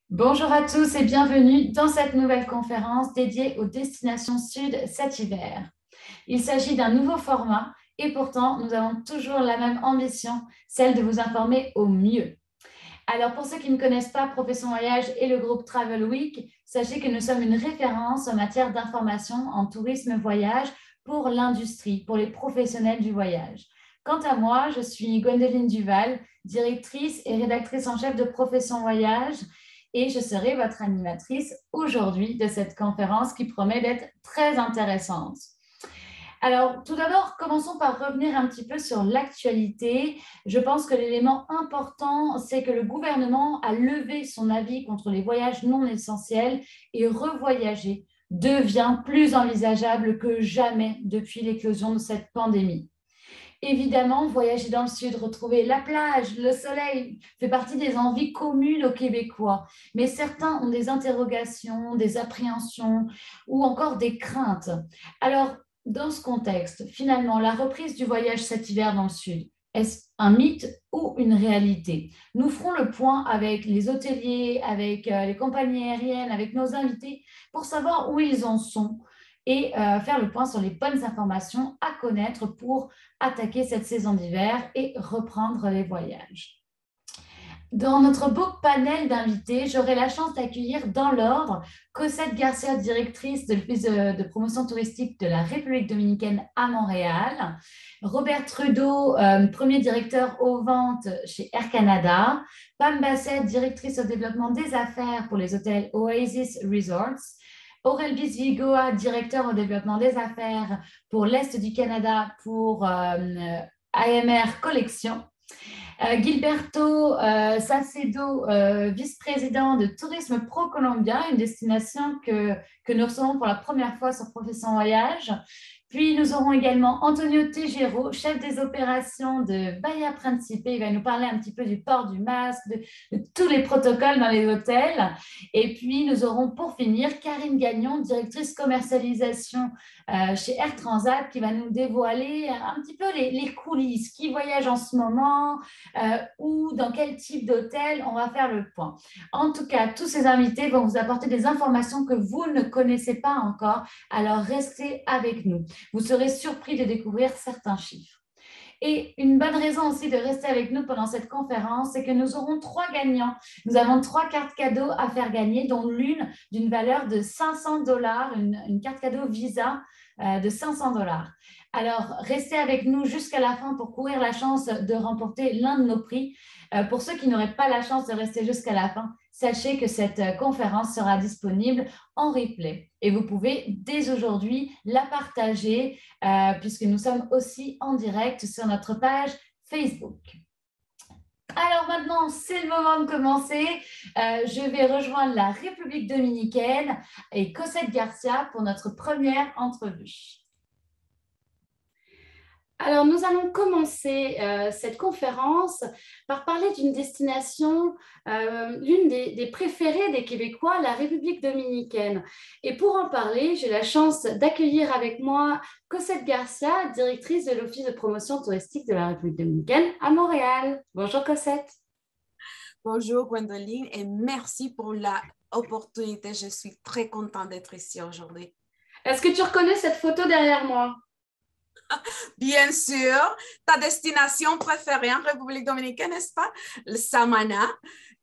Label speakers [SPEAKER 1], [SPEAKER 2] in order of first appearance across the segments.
[SPEAKER 1] Bonjour à tous et bienvenue dans cette nouvelle conférence dédiée aux destinations sud cet hiver. Il s'agit d'un nouveau format et pourtant nous avons toujours la même ambition, celle de vous informer au mieux. Alors pour ceux qui ne connaissent pas Profession Voyage et le groupe Travel Week, sachez que nous sommes une référence en matière d'information en tourisme voyage pour l'industrie, pour les professionnels du voyage. Quant à moi, je suis Gwendoline Duval, directrice et rédactrice en chef de Profession Voyage et je serai votre animatrice aujourd'hui de cette conférence qui promet d'être très intéressante. Alors, tout d'abord, commençons par revenir un petit peu sur l'actualité. Je pense que l'élément important, c'est que le gouvernement a levé son avis contre les voyages non essentiels et revoyager devient plus envisageable que jamais depuis l'éclosion de cette pandémie. Évidemment, voyager dans le sud, retrouver la plage, le soleil, fait partie des envies communes aux Québécois. Mais certains ont des interrogations, des appréhensions ou encore des craintes. Alors, dans ce contexte, finalement, la reprise du voyage cet hiver dans le sud, est-ce un mythe ou une réalité? Nous ferons le point avec les hôteliers, avec les compagnies aériennes, avec nos invités pour savoir où ils en sont et faire le point sur les bonnes informations à connaître pour attaquer cette saison d'hiver et reprendre les voyages. Dans notre beau panel d'invités, j'aurai la chance d'accueillir dans l'ordre Cosette Garcia, directrice de l'Office de promotion touristique de la République dominicaine à Montréal, Robert Trudeau, premier directeur aux ventes chez Air Canada, Pam Bassett, directrice au développement des affaires pour les hôtels Oasis Resorts, Aurel Bisvigoa, directeur au développement des affaires pour l'Est du Canada pour AMR Collection. Gilberto Sacedo, vice-président de Tourisme Pro Colombia, une destination que nous recevons pour la première fois sur Profession Voyage. Puis nous aurons également Antonio Tejero, chef des opérations de Bahia Principe. Il va nous parler un petit peu du port du masque, de tous les protocoles dans les hôtels. Et puis nous aurons pour finir Karine Gagnon, directrice commercialisation chez Air Transat, qui va nous dévoiler un petit peu les coulisses, qui voyage en ce moment, ou dans quel type d'hôtel. On va faire le point. En tout cas, tous ces invités vont vous apporter des informations que vous ne connaissez pas encore. Alors restez avec nous. Vous serez surpris de découvrir certains chiffres. Et une bonne raison aussi de rester avec nous pendant cette conférence, c'est que nous aurons trois gagnants. Nous avons trois cartes cadeaux à faire gagner, dont l'une d'une valeur de 500 dollars, une carte cadeau Visa de 500 dollars. Alors, restez avec nous jusqu'à la fin pour courir la chance de remporter l'un de nos prix. Pour ceux qui n'auraient pas la chance de rester jusqu'à la fin, sachez que cette conférence sera disponible en replay et vous pouvez dès aujourd'hui la partager puisque nous sommes aussi en direct sur notre page Facebook. Alors maintenant, c'est le moment de commencer. Je vais rejoindre la République dominicaine et Cosette Garcia pour notre première entrevue. Alors, nous allons commencer cette conférence par parler d'une destination, l'une des préférées des Québécois, la République dominicaine. Et pour en parler, j'ai la chance d'accueillir avec moi Cosette Garcia, directrice de l'Office de promotion touristique de la République dominicaine à Montréal. Bonjour Cosette.
[SPEAKER 2] Bonjour Gwendoline et merci pour l'opportunité. Je suis très contente d'être ici aujourd'hui.
[SPEAKER 1] Est-ce que tu reconnais cette photo derrière moi?
[SPEAKER 2] Bien sûr, ta destination préférée en République dominicaine, n'est-ce pas? Le Samana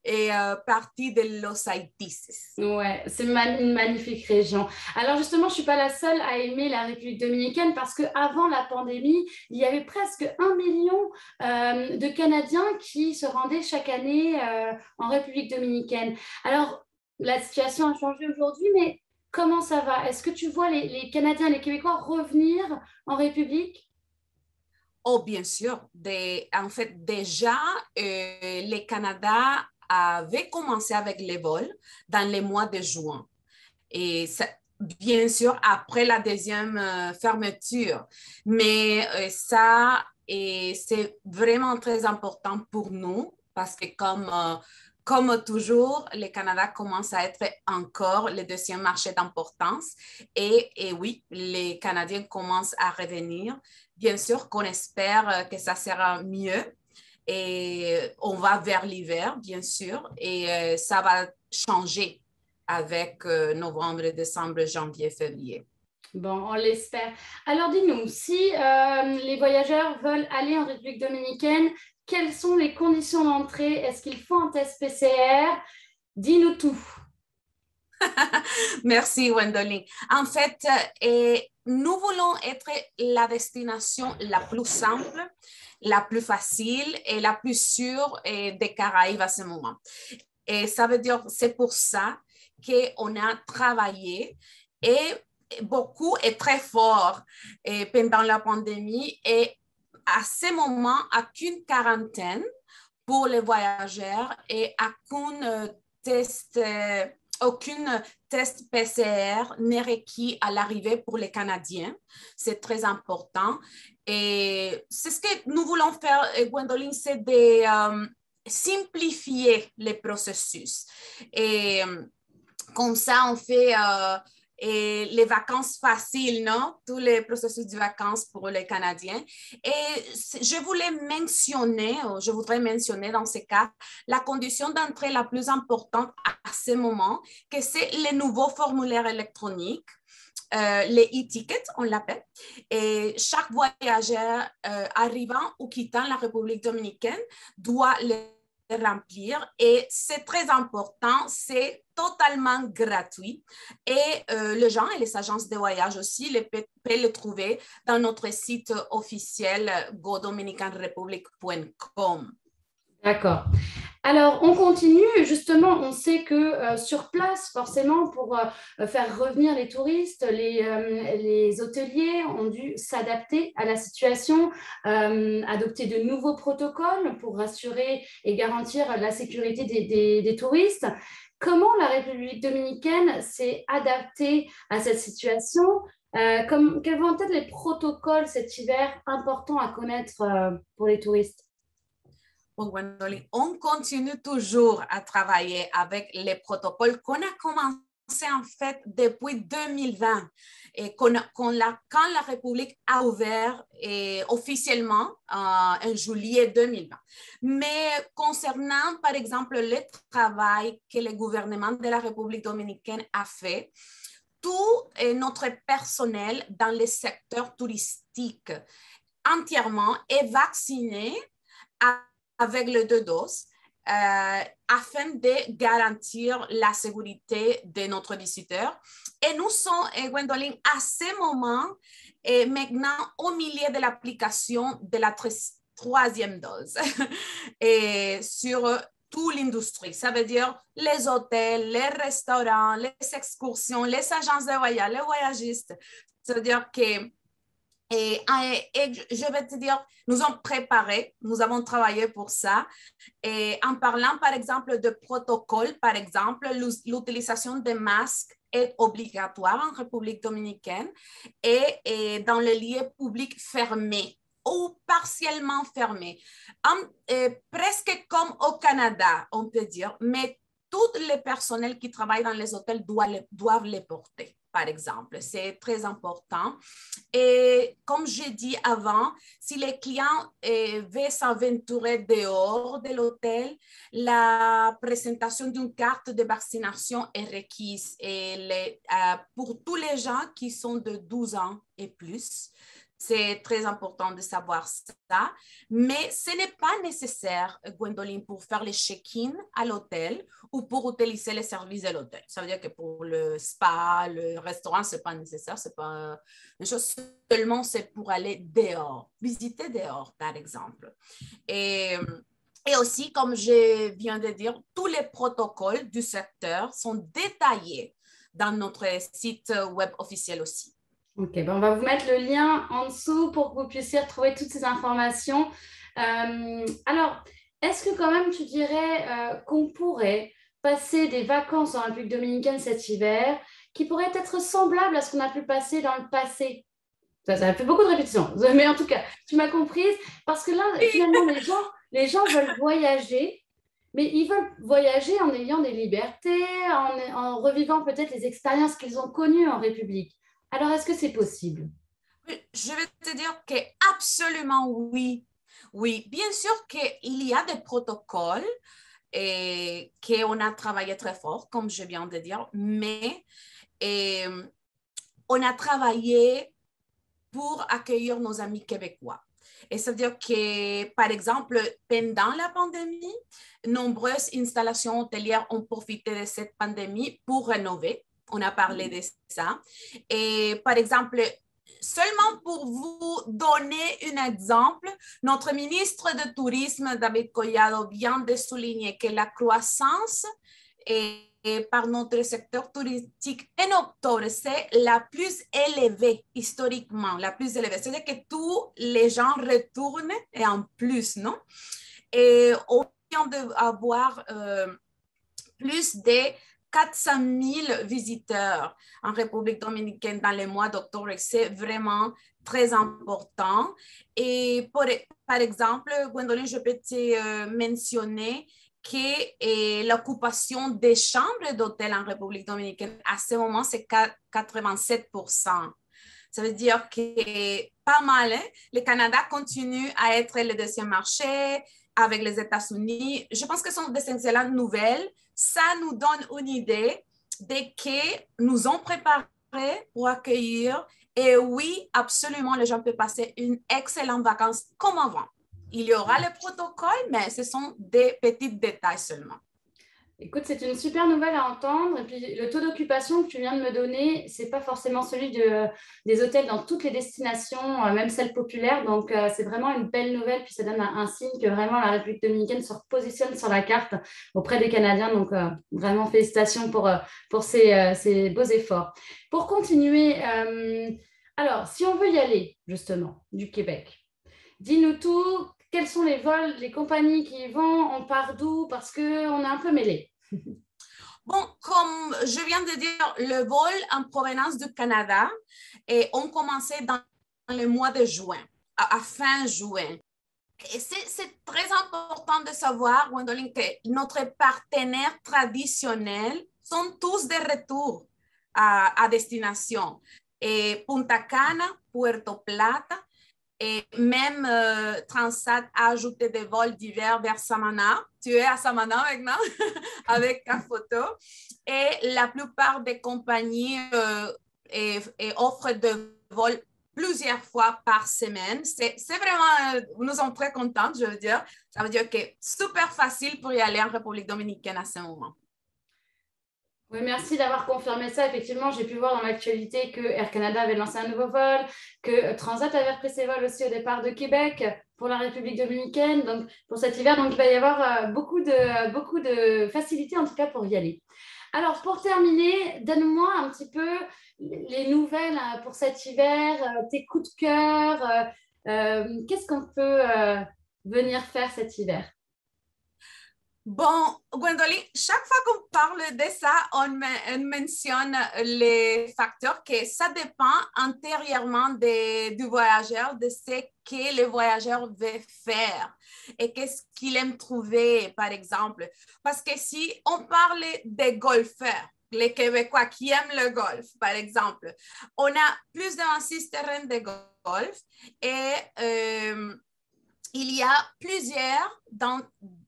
[SPEAKER 2] et partie de Los Haïtis.
[SPEAKER 1] Ouais, c'est une magnifique région. Alors justement, je ne suis pas la seule à aimer la République dominicaine parce qu'avant la pandémie, il y avait presque 1 million de Canadiens qui se rendaient chaque année en République dominicaine. Alors, la situation a changé aujourd'hui, mais comment ça va? Est-ce que tu vois les Canadiens et les Québécois revenir en République?
[SPEAKER 2] Oh, bien sûr. En fait, déjà, le Canada avait commencé avec les vols dans les mois de juin. Et ça, bien sûr, après la deuxième fermeture. Mais ça, c'est vraiment très important pour nous parce que comme toujours, le Canada commence à être encore le deuxième marché d'importance. Et oui, les Canadiens commencent à revenir. Bien sûr qu'on espère que ça sera mieux. et on va vers l'hiver, bien sûr, et ça va changer avec novembre, décembre, janvier, février.
[SPEAKER 1] Bon, on l'espère. Alors, dis-nous, si les voyageurs veulent aller en République dominicaine, quelles sont les conditions d'entrée? Est-ce qu'il faut un test PCR? Dis-nous tout.
[SPEAKER 2] Merci, Wendoline. En fait, nous voulons être la destination la plus simple, la plus facile et la plus sûre des Caraïbes à ce moment. Et ça veut dire, c'est pour ça qu'on a travaillé et beaucoup et très fort pendant la pandémie et à ce moment, aucune quarantaine pour les voyageurs et aucune test PCR n'est requis à l'arrivée pour les Canadiens. C'est très important. Et c'est ce que nous voulons faire, Gwendoline, c'est de simplifier les processus. Et comme ça, on fait et les vacances faciles, non? Tous les processus de vacances pour les Canadiens. Et je voudrais mentionner dans ce cas, la condition d'entrée la plus importante à ce moment, que c'est les nouveaux formulaires électroniques. Les e-tickets, on l'appelle. Et chaque voyageur arrivant ou quittant la République dominicaine doit les remplir et c'est très important, c'est totalement gratuit et les gens et les agences de voyage aussi peuvent le trouver dans notre site officiel godominicanrepublic.com.
[SPEAKER 1] D'accord. Alors, on continue. Justement, on sait que sur place, forcément, pour faire revenir les touristes, les hôteliers ont dû s'adapter à la situation, adopter de nouveaux protocoles pour rassurer et garantir la sécurité des touristes. Comment la République dominicaine s'est adaptée à cette situation? Quels vont être les protocoles cet hiver importants à connaître pour les touristes?
[SPEAKER 2] Bon, Gwendoline, on continue toujours à travailler avec les protocoles qu'on a commencé en fait depuis 2020 et quand la République a ouvert officiellement en juillet 2020. Mais concernant par exemple le travail que le gouvernement de la République dominicaine a fait, tout notre personnel dans le secteur touristique entièrement est vacciné avec les 2 doses afin de garantir la sécurité de notre visiteur. Et nous sommes, Gwendoline, à ce moment, maintenant au milieu de l'application de la 3e dose et sur toute l'industrie. Ça veut dire les hôtels, les restaurants, les excursions, les agences de voyage, les voyagistes. Ça veut dire que je vais te dire, nous avons préparé, nous avons travaillé pour ça. Et en parlant, par exemple, de protocole, par exemple, l'utilisation des masques est obligatoire en République dominicaine et dans les lieux publics fermés ou partiellement fermés. Presque comme au Canada, on peut dire, mais tous les personnels qui travaillent dans les hôtels doivent les porter. Par exemple, c'est très important. Et comme j'ai dit avant, si les clients veulent s'aventurer dehors de l'hôtel, la présentation d'une carte de vaccination est requise et pour tous les gens qui sont de 12 ans et plus. C'est très important de savoir ça, mais ce n'est pas nécessaire, Gwendoline, pour faire les check-in à l'hôtel ou pour utiliser les services de l'hôtel. Ça veut dire que pour le spa, le restaurant, ce n'est pas nécessaire, ce n'est pas une chose, seulement c'est pour aller dehors, visiter dehors, par exemple. Et aussi, comme je viens de dire, tous les protocoles du secteur sont détaillés dans notre site web officiel aussi.
[SPEAKER 1] Ok, ben on va vous mettre le lien en dessous pour que vous puissiez retrouver toutes ces informations. Alors, est-ce que quand même tu dirais qu'on pourrait passer des vacances en République dominicaine cet hiver qui pourraient être semblables à ce qu'on a pu passer dans le passé? Ça a fait beaucoup de répétitions, mais en tout cas, tu m'as comprise. Parce que là, finalement, les gens veulent voyager, mais ils veulent voyager en ayant des libertés, en revivant peut-être les expériences qu'ils ont connues en République. Alors, est-ce que c'est possible?
[SPEAKER 2] Je vais te dire que absolument oui. Oui, bien sûr qu'il y a des protocoles et qu'on a travaillé très fort, comme je viens de dire, mais on a travaillé pour accueillir nos amis québécois. Et ça veut dire que, par exemple, pendant la pandémie, nombreuses installations hôtelières ont profité de cette pandémie pour rénover. On a parlé de ça. Et par exemple, seulement pour vous donner un exemple, notre ministre de Tourisme, David Collado, vient de souligner que la croissance par notre secteur touristique en octobre, c'est la plus élevée historiquement, la plus élevée. C'est-à-dire que tous les gens retournent et en plus, non? Et on vient d'avoir plus de 400 000 visiteurs en République dominicaine dans le mois d'octobre. C'est vraiment très important. Et par exemple, Gwendoline, je peux te mentionner que l'occupation des chambres d'hôtel en République dominicaine, à ce moment, c'est 87%. Ça veut dire que pas mal, hein? Le Canada continue à être le deuxième marché avec les États-Unis. Je pense que ce sont des excellentes nouvelles. Ça nous donne une idée de que nous ont préparé pour accueillir. Et oui, absolument, les gens peuvent passer une excellente vacance comme avant. Il y aura le protocole, mais ce sont des petits détails seulement.
[SPEAKER 1] Écoute, c'est une super nouvelle à entendre. Et puis, le taux d'occupation que tu viens de me donner, ce n'est pas forcément celui des hôtels dans toutes les destinations, même celles populaires. Donc, c'est vraiment une belle nouvelle. Puis, ça donne un signe que vraiment la République dominicaine se repositionne sur la carte auprès des Canadiens. Donc, vraiment, félicitations pour ces beaux efforts. Pour continuer, alors, si on veut y aller, justement, du Québec, dis-nous tout. Quels sont les vols, les compagnies qui y vont? On part d'où? Parce qu'on est un peu mêlés.
[SPEAKER 2] Bon, comme je viens de dire, le vol en provenance du Canada et ont commencé dans le mois de juin, à fin juin. Et c'est très important de savoir, Gwendoline, que notre partenaire traditionnel sont tous de retour à destination. Et Punta Cana, Puerto Plata, et même Transat a ajouté des vols d'hiver vers Samana. Tu es à Samana maintenant avec ta photo. Et la plupart des compagnies offrent des vols plusieurs fois par semaine. C'est vraiment, nous sommes très contents, je veux dire. Ça veut dire que c'est super facile pour y aller en République dominicaine à ce moment.
[SPEAKER 1] Oui, merci d'avoir confirmé ça. Effectivement, j'ai pu voir dans l'actualité que Air Canada avait lancé un nouveau vol, que Transat avait repris ses vols aussi au départ de Québec pour la République dominicaine, donc pour cet hiver. Donc, il va y avoir beaucoup de facilité, en tout cas, pour y aller. Alors, pour terminer, donne-moi un petit peu les nouvelles pour cet hiver, tes coups de cœur. Qu'est-ce qu'on peut venir faire cet hiver?
[SPEAKER 2] Bon, Gwendoline, chaque fois qu'on parle de ça, on mentionne les facteurs que ça dépend antérieurement du voyageur, de ce que le voyageur veut faire et qu'est-ce qu'il aime trouver, par exemple. Parce que si on parle des golfeurs, les Québécois qui aiment le golf, par exemple, on a plus de 26 terrains de golf et il y a plusieurs dans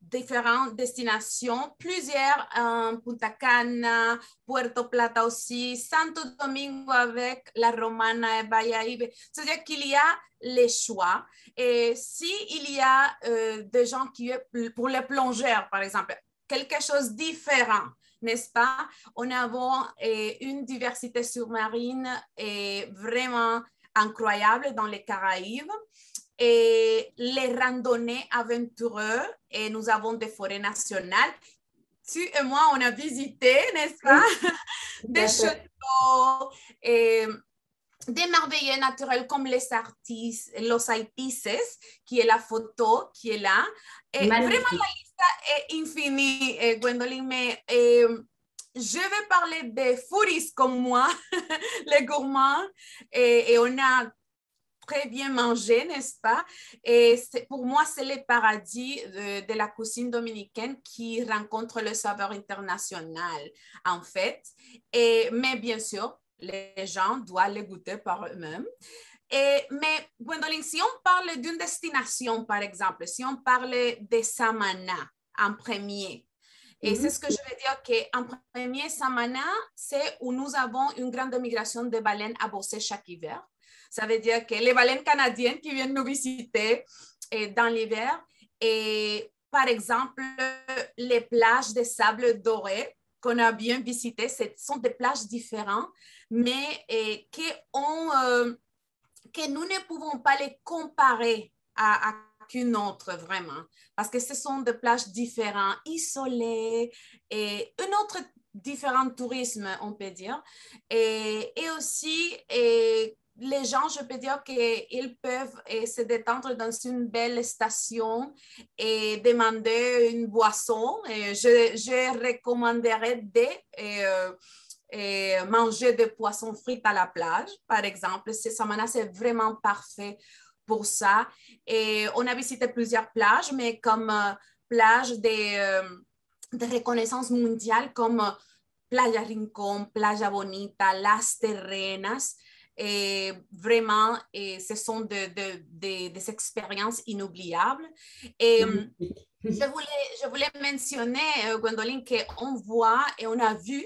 [SPEAKER 2] différentes destinations, plusieurs en Punta Cana, Puerto Plata aussi, Santo Domingo avec la Romana et Bayahibe. C'est-à-dire qu'il y a les choix. Et s'il y a des gens qui, pour les plongeurs, par exemple, quelque chose de différent, n'est-ce pas? On a une diversité sous-marine vraiment incroyable dans les Caraïbes et les randonnées aventureux et nous avons des forêts nationales. Tu et moi, on a visité, n'est-ce pas, des châteaux et des merveilles naturelles comme los Aitices, qui est la photo qui est là. Et vraiment, la liste est infinie, Gwendoline, mais je vais parler des foodies comme moi, les gourmands, et on a très bien mangé, n'est-ce pas? Et pour moi, c'est le paradis de la cuisine dominicaine qui rencontre le saveur international, en fait. Mais bien sûr, les gens doivent les goûter par eux-mêmes. Mais Gwendoline, si on parle d'une destination, par exemple, si on parle de Samana en premier, et c'est ce que je veux dire qu'en premier, Samana, c'est où nous avons une grande migration de baleines à bosser chaque hiver. Ça veut dire que les baleines canadiennes qui viennent nous visiter dans l'hiver, et par exemple, les plages de sable doré qu'on a bien visitées, ce sont des plages différentes, mais que nous ne pouvons pas les comparer à qu'une autre vraiment, parce que ce sont des plages différentes, isolées, et un autre différent tourisme, on peut dire, et aussi les gens, je peux dire qu'ils peuvent se détendre dans une belle station et demander une boisson. Et je recommanderais de manger des poissons frits à la plage, par exemple. Samana, c'est vraiment parfait pour ça. Et on a visité plusieurs plages, mais comme plages de reconnaissance mondiale, comme Playa Rincón, Playa Bonita, Las Terrenas. Et vraiment, ce sont des expériences inoubliables. Et je voulais mentionner, Gwendoline, qu'on voit et on a vu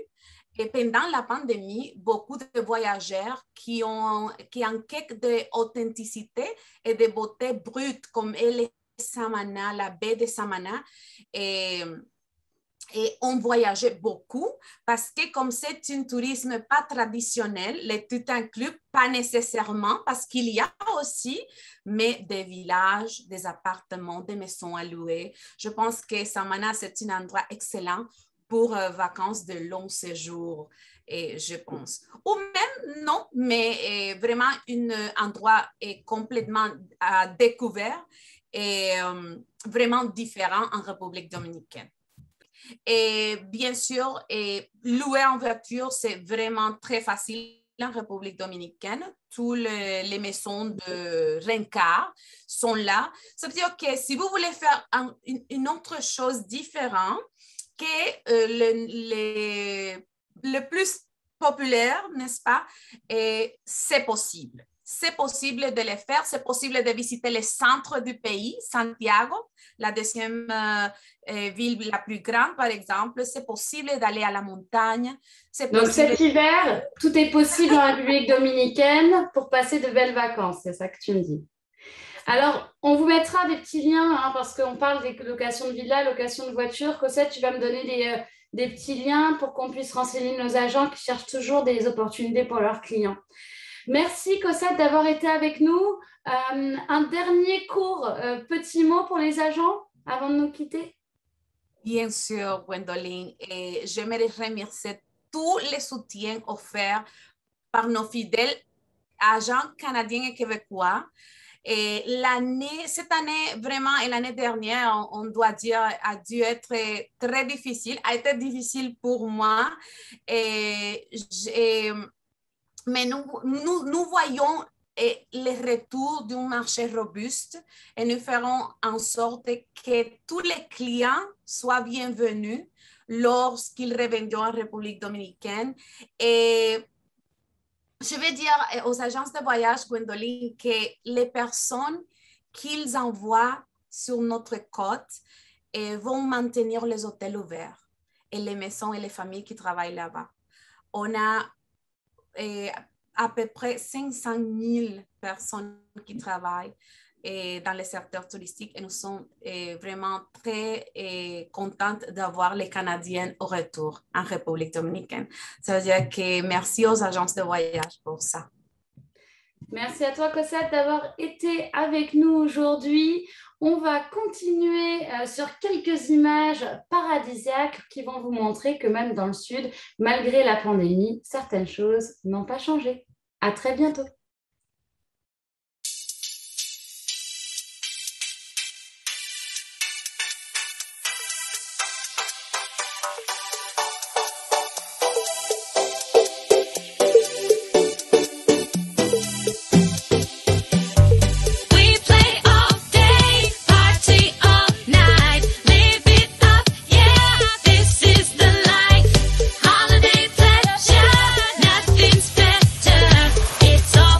[SPEAKER 2] que pendant la pandémie, beaucoup de voyageurs qui ont en quête d'authenticité et de beauté brute, comme est Samana, la baie de Samana, et on voyageait beaucoup parce que comme c'est un tourisme pas traditionnel, les tout inclus, pas nécessairement, parce qu'il y a aussi, mais des villages, des appartements, des maisons à louer. Je pense que Samana, c'est un endroit excellent pour vacances de long séjour, et je pense. Ou même non, mais vraiment un endroit complètement à découvert et vraiment différent en République dominicaine. Et bien sûr, louer en voiture, c'est vraiment très facile en République dominicaine. Toutes les maisons de rent-car sont là. Ça veut dire que si vous voulez faire une autre chose différente que le plus populaire, n'est-ce pas, c'est possible. C'est possible de le faire. C'est possible de visiter le centre du pays, Santiago, la deuxième ville la plus grande, par exemple. C'est possible d'aller à la montagne.
[SPEAKER 1] Donc cet hiver, tout est possible en République dominicaine pour passer de belles vacances. C'est ça que tu me dis. Alors, on vous mettra des petits liens parce qu'on parle des locations de villas, locations de voitures. Cosette, tu vas me donner des petits liens pour qu'on puisse renseigner nos agents qui cherchent toujours des opportunités pour leurs clients. Merci Cosette d'avoir été avec nous. Un dernier court petit mot pour les agents avant de nous quitter?
[SPEAKER 2] Bien sûr, Gwendoline. Et j'aimerais remercier tous les soutiens offerts par nos fidèles agents canadiens et québécois. Et cette année, vraiment, et l'année dernière, on doit dire, a dû être très difficile, a été difficile pour moi. Mais nous voyons le retour d'un marché robuste et nous ferons en sorte que tous les clients soient bienvenus lorsqu'ils reviendront en République dominicaine. Et je vais dire aux agences de voyage, Gwendoline, que les personnes qu'ils envoient sur notre côte vont maintenir les hôtels ouverts et les maisons et les familles qui travaillent là-bas. On a à peu près 500 000 personnes qui travaillent dans le secteur touristique et nous sommes vraiment très contentes d'avoir les Canadiens au retour en République dominicaine. Ça veut dire que merci aux agences de voyage pour ça.
[SPEAKER 1] Merci à toi, Cosette, d'avoir été avec nous aujourd'hui. On va continuer sur quelques images paradisiaques qui vont vous montrer que même dans le Sud, malgré la pandémie, certaines choses n'ont pas changé. À très bientôt.
[SPEAKER 3] It's all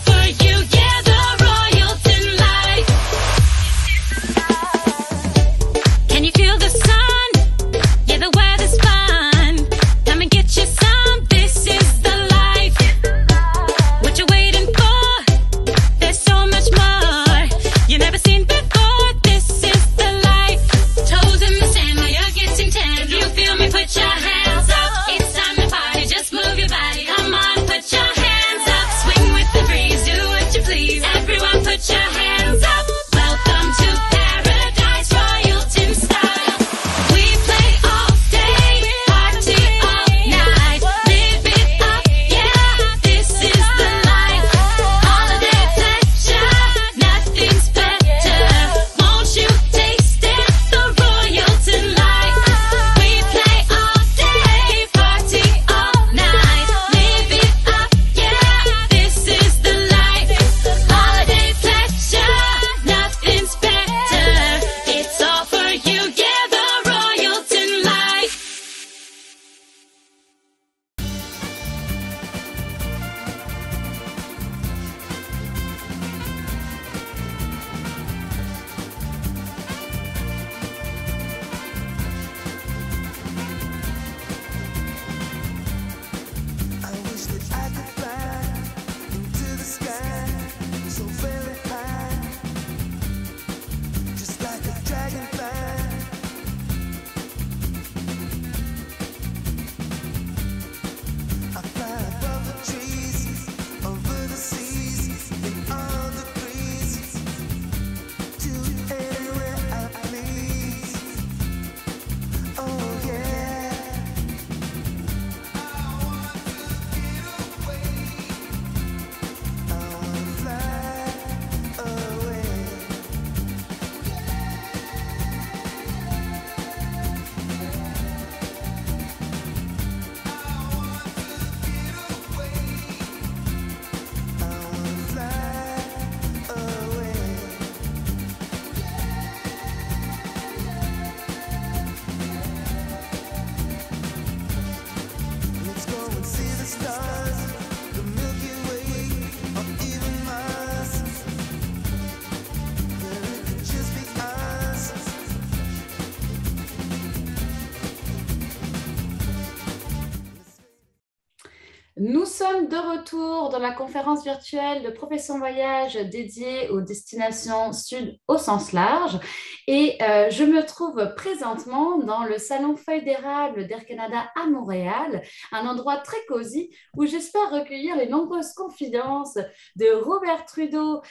[SPEAKER 1] Nous sommes de retour dans la conférence virtuelle de Profession Voyage dédiée aux destinations sud au sens large. Et je me trouve présentement dans le salon Feuilles d'érable d'Air Canada à Montréal, un endroit très cosy où j'espère recueillir les nombreuses confidences de Robert Trudeau,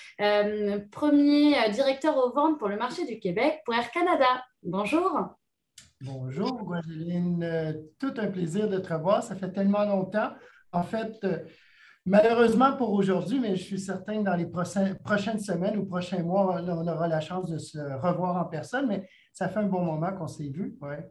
[SPEAKER 1] premier directeur aux ventes pour le marché du Québec pour Air Canada. Bonjour.
[SPEAKER 3] Bonjour, Gwendoline. Tout un plaisir de te revoir. Ça fait tellement longtemps. En fait, malheureusement pour aujourd'hui, mais je suis certain que dans les prochaines semaines ou prochains mois, on aura la chance de se revoir en personne. Mais ça fait un bon moment qu'on s'est vus. Ouais.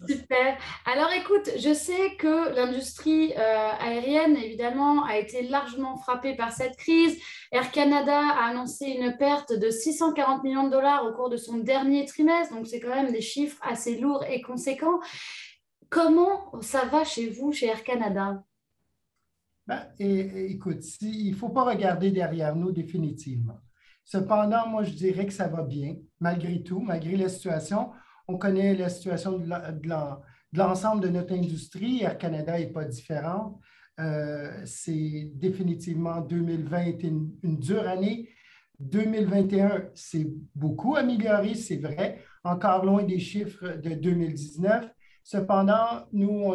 [SPEAKER 1] Super. Alors écoute, je sais que l'industrie aérienne, évidemment, a été largement frappée par cette crise. Air Canada a annoncé une perte de 640 millions de dollars au cours de son dernier trimestre, donc c'est quand même des chiffres assez lourds et conséquents. Comment ça va chez vous, chez Air Canada?
[SPEAKER 3] Écoute, il ne faut pas regarder derrière nous définitivement. Cependant, moi, je dirais que ça va bien, malgré tout, malgré la situation. On connaît la situation de l'ensemble de notre industrie. Air Canada n'est pas différente. C'est définitivement 2020 était une dure année. 2021 c'est beaucoup amélioré, c'est vrai, encore loin des chiffres de 2019. Cependant, nous,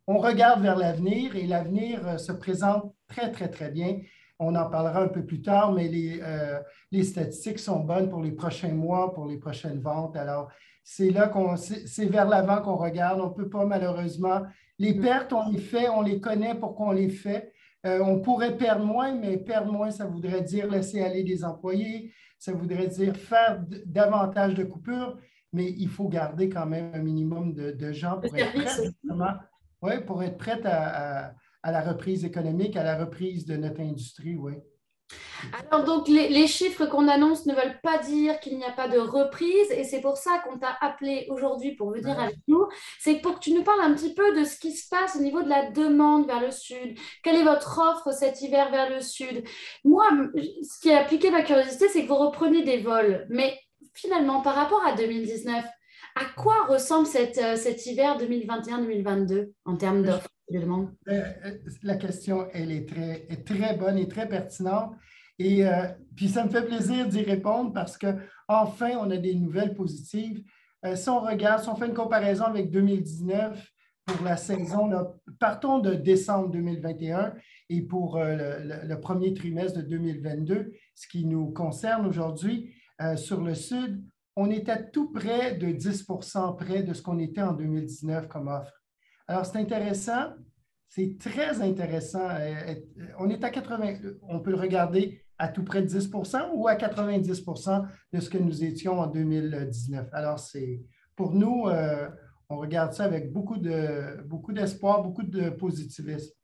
[SPEAKER 3] on regarde vers l'avenir et l'avenir se présente très, très, très bien. On en parlera un peu plus tard, mais les statistiques sont bonnes pour les prochains mois, pour les prochaines ventes. Alors, c'est vers l'avant qu'on regarde. On ne peut pas, malheureusement. Les pertes, on les fait, on les connaît pourquoi on les fait. On pourrait perdre moins, mais perdre moins, ça voudrait dire laisser aller des employés, ça voudrait dire faire davantage de coupures, mais il faut garder quand même un minimum de gens
[SPEAKER 1] Le
[SPEAKER 3] pour être prêts,
[SPEAKER 1] service aussi.
[SPEAKER 3] justement, ouais, pour être prêts à la reprise économique, à la reprise de notre industrie, oui.
[SPEAKER 1] Alors donc les chiffres qu'on annonce ne veulent pas dire qu'il n'y a pas de reprise et c'est pour ça qu'on t'a appelé aujourd'hui pour venir avec nous. C'est pour que tu nous parles un petit peu de ce qui se passe au niveau de la demande vers le sud. Quelle est votre offre cet hiver vers le sud? Moi, ce qui a piqué ma curiosité, c'est que vous reprenez des vols. Mais finalement, par rapport à 2019, à quoi ressemble cet hiver 2021-2022 en termes d'offres et de demande?
[SPEAKER 3] La question, elle est très bonne et très pertinente. Et puis, ça me fait plaisir d'y répondre parce qu'enfin, on a des nouvelles positives. Si on regarde, si on fait une comparaison avec 2019 pour la saison, là, partons de décembre 2021 et pour le premier trimestre de 2022, ce qui nous concerne aujourd'hui, sur le Sud, on est à tout près de 10% près de ce qu'on était en 2019 comme offre. Alors, c'est intéressant, c'est très intéressant. On est à 80, on peut le regarder à tout près de 10% ou à 90% de ce que nous étions en 2019. Alors, pour nous, on regarde ça avec beaucoup d'espoir, beaucoup de positivisme.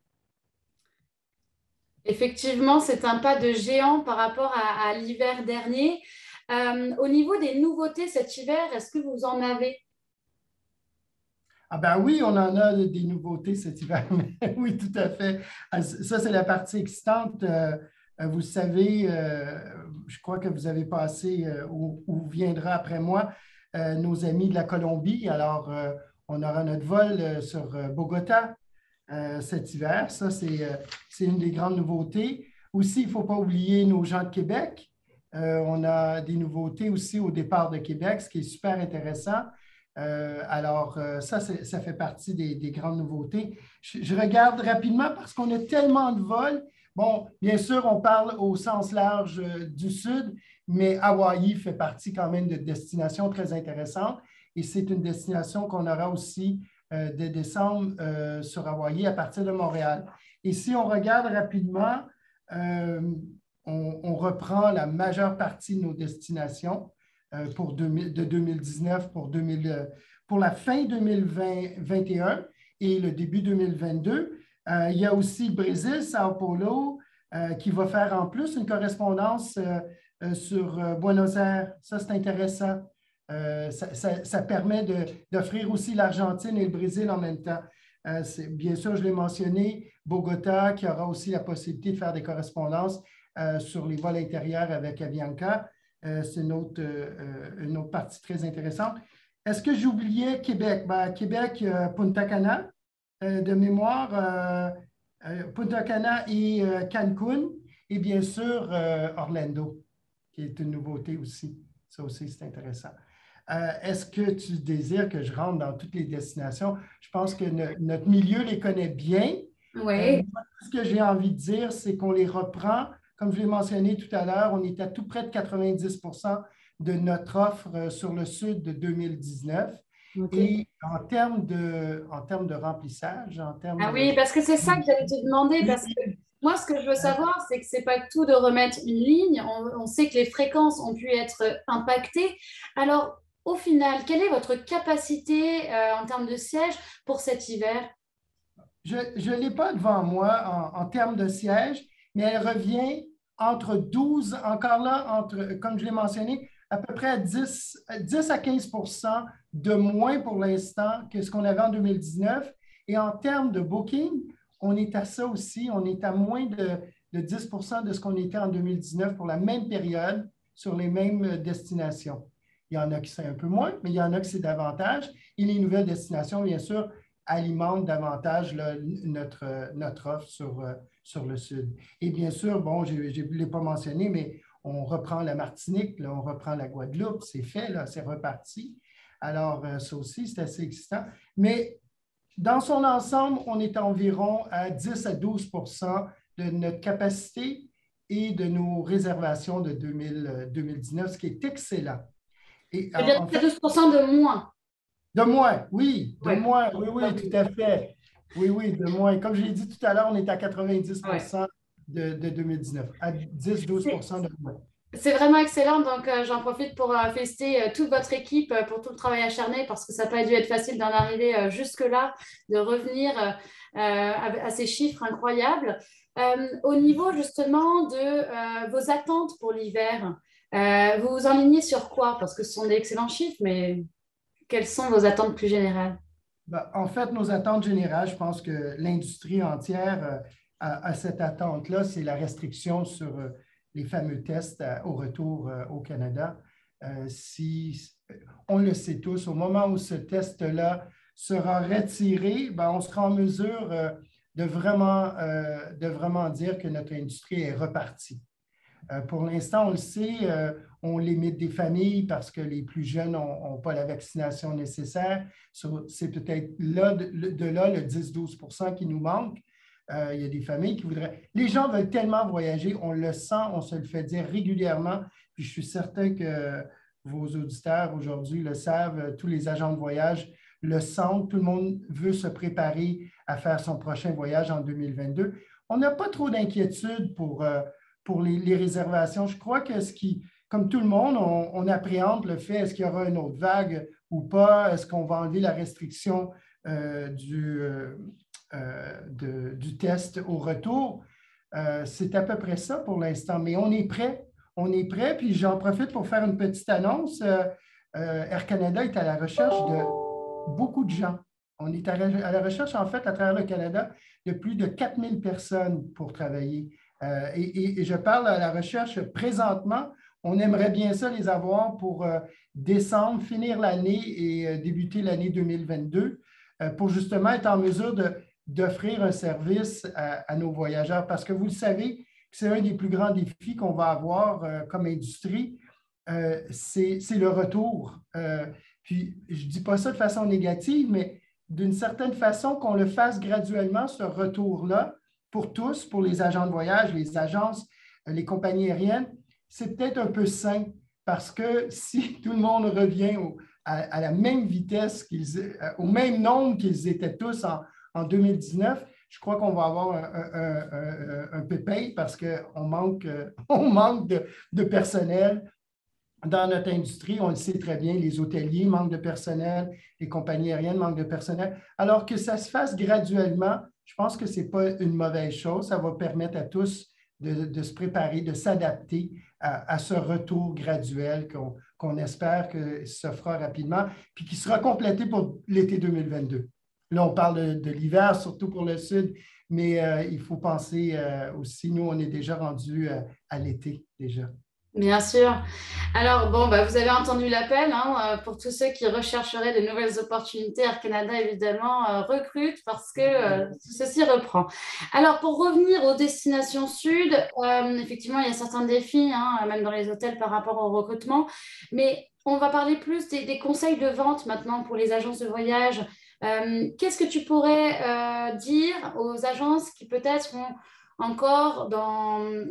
[SPEAKER 1] Effectivement, c'est un pas de géant par rapport à l'hiver dernier. Au niveau des nouveautés cet hiver, est-ce que vous en avez?
[SPEAKER 3] Ah ben oui, on en a des nouveautés cet hiver. Oui, tout à fait. Ça, c'est la partie excitante. Vous le savez, je crois que vous avez passé ou viendra après moi nos amis de la Colombie. Alors, on aura notre vol sur Bogota cet hiver. Ça, c'est une des grandes nouveautés. Aussi, il ne faut pas oublier nos gens de Québec. On a des nouveautés aussi au départ de Québec, ce qui est super intéressant. Alors, ça fait partie des grandes nouveautés. Je regarde rapidement parce qu'on a tellement de vols. Bon, bien sûr, on parle au sens large du Sud, mais Hawaï fait partie quand même de destinations très intéressantes et c'est une destination qu'on aura aussi de décembre sur Hawaï à partir de Montréal. Et si on regarde rapidement, on reprend la majeure partie de nos destinations de 2019 pour la fin 2021 et le début 2022. Il y a aussi le Brésil, Sao Paulo, qui va faire en plus une correspondance sur Buenos Aires. Ça, c'est intéressant. Ça permet d'offrir aussi l'Argentine et le Brésil en même temps. Bien sûr, je l'ai mentionné, Bogota, qui aura aussi la possibilité de faire des correspondances sur les vols intérieurs avec Avianca. C'est une autre partie très intéressante. Est-ce que j'oubliais Québec? Québec, Punta Cana, de mémoire, Punta Cana et Cancun, et bien sûr Orlando, qui est une nouveauté aussi. Ça aussi, c'est intéressant. Est-ce que tu désires que je rentre dans toutes les destinations? Je pense que notre milieu les connaît bien.
[SPEAKER 1] Oui.
[SPEAKER 3] Moi, ce que j'ai envie de dire, c'est qu'on les reprend. Comme je l'ai mentionné tout à l'heure, on est à tout près de 90% de notre offre sur le sud de 2019.
[SPEAKER 1] Okay.
[SPEAKER 3] Et en termes de remplissage, en termes
[SPEAKER 1] Ah
[SPEAKER 3] de...
[SPEAKER 1] oui, parce que c'est ça que j'allais te demander, parce que moi, ce que je veux savoir, c'est que c'est pas tout de remettre une ligne. On sait que les fréquences ont pu être impactées. Alors, au final, quelle est votre capacité en termes de sièges pour cet hiver?
[SPEAKER 3] Je ne l'ai pas devant moi en termes de siège, mais elle revient entre 12, encore là, entre, comme je l'ai mentionné, à peu près à 10 à 15% de moins pour l'instant que ce qu'on avait en 2019. Et en termes de booking, on est à ça aussi. On est à moins de 10% de ce qu'on était en 2019 pour la même période sur les mêmes destinations. Il y en a qui c'est un peu moins, mais il y en a qui c'est davantage. Et les nouvelles destinations, bien sûr, alimente davantage là, notre offre sur le sud. Et bien sûr, bon, je ne l'ai pas mentionné, mais on reprend la Martinique, là, on reprend la Guadeloupe, c'est fait, là, c'est reparti. Alors, ça aussi, c'est assez excitant. Mais dans son ensemble, on est environ à 10 à 12% de notre capacité et de nos réservations de 2019, ce qui est excellent. Et
[SPEAKER 1] C'est-à-dire
[SPEAKER 3] en
[SPEAKER 1] que c'est
[SPEAKER 3] fait,
[SPEAKER 1] 12% de moins.
[SPEAKER 3] de moins, oui, de
[SPEAKER 1] Ouais.
[SPEAKER 3] moins, oui, oui, tout à fait. Oui, oui, de moins. Comme je l'ai dit tout à l'heure, on est à
[SPEAKER 1] Ouais.
[SPEAKER 3] 90% de 2019, à 10-12
[SPEAKER 1] C'est
[SPEAKER 3] de moins.
[SPEAKER 1] c'est vraiment excellent. Donc, j'en profite pour féliciter toute votre équipe pour tout le travail acharné parce que ça n'a pas dû être facile d'en arriver jusque-là, de revenir à ces chiffres incroyables. Au niveau justement de vos attentes pour l'hiver, vous vous enlignez sur quoi? Parce que ce sont des excellents chiffres, mais quelles sont vos attentes plus générales?
[SPEAKER 3] Ben, en fait, nos attentes générales, je pense que l'industrie entière a cette attente-là, c'est la restriction sur les fameux tests au retour au Canada. Si, on le sait tous, au moment où ce test-là sera retiré, ben, on sera en mesure de vraiment dire que notre industrie est repartie. Pour l'instant, on le sait, on limite des familles parce que les plus jeunes n'ont pas la vaccination nécessaire. C'est peut-être là, de là le 10-12% qui nous manque. Il y a des familles qui voudraient... Les gens veulent tellement voyager, on le sent, on se le fait dire régulièrement. Puis je suis certain que vos auditeurs aujourd'hui le savent, tous les agents de voyage le sentent. Tout le monde veut se préparer à faire son prochain voyage en 2022. On n'a pas trop d'inquiétude pour les réservations. Je crois que comme tout le monde, on appréhende le fait, est-ce qu'il y aura une autre vague ou pas? Est-ce qu'on va enlever la restriction du test au retour? C'est à peu près ça pour l'instant, mais on est prêt. On est prêt, puis j'en profite pour faire une petite annonce. Air Canada est à la recherche de beaucoup de gens. On est à la recherche, en fait, à travers le Canada, de plus de 4000 personnes pour travailler. Et je parle à la recherche présentement. On aimerait bien ça les avoir pour décembre, finir l'année et débuter l'année 2022 pour justement être en mesure d'offrir un service à nos voyageurs. Parce que vous le savez, c'est un des plus grands défis qu'on va avoir comme industrie, c'est le retour. Puis, je ne dis pas ça de façon négative, mais d'une certaine façon, qu'on le fasse graduellement, ce retour-là, pour tous, pour les agents de voyage, les agences, les compagnies aériennes, c'est peut-être un peu sain parce que si tout le monde revient à la même vitesse, au même nombre qu'ils étaient tous en 2019, je crois qu'on va avoir un pépin parce qu'on manque, on manque de personnel. Dans notre industrie, on le sait très bien, les hôteliers manquent de personnel, les compagnies aériennes manquent de personnel. Alors que ça se fasse graduellement, je pense que ce n'est pas une mauvaise chose. Ça va permettre à tous de se préparer, de s'adapter à ce retour graduel qu'on espère que se fera rapidement, puis qui sera complété pour l'été 2022. Là, on parle de l'hiver, surtout pour le Sud, mais il faut penser aussi, nous, on est déjà rendu à l'été déjà.
[SPEAKER 1] Bien sûr. Alors, bon, bah, vous avez entendu l'appel, hein, pour tous ceux qui rechercheraient de nouvelles opportunités. Air Canada, évidemment, recrute parce que tout ceci reprend. Alors, pour revenir aux destinations sud, effectivement, il y a certains défis, hein, même dans les hôtels par rapport au recrutement. Mais on va parler plus des conseils de vente maintenant pour les agences de voyage. Qu'est-ce que tu pourrais dire aux agences qui peut-être ont encore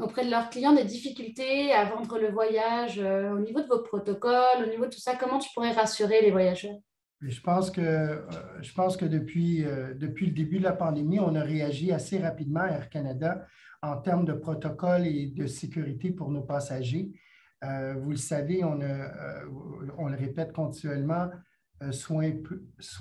[SPEAKER 1] auprès de leurs clients des difficultés à vendre le voyage au niveau de vos protocoles, au niveau de tout ça? Comment tu pourrais rassurer les voyageurs?
[SPEAKER 3] Et je pense que depuis le début de la pandémie, on a réagi assez rapidement à Air Canada en termes de protocole et de sécurité pour nos passagers. Vous le savez, on le répète continuellement,
[SPEAKER 1] En
[SPEAKER 3] soins
[SPEAKER 1] plus,
[SPEAKER 3] plus,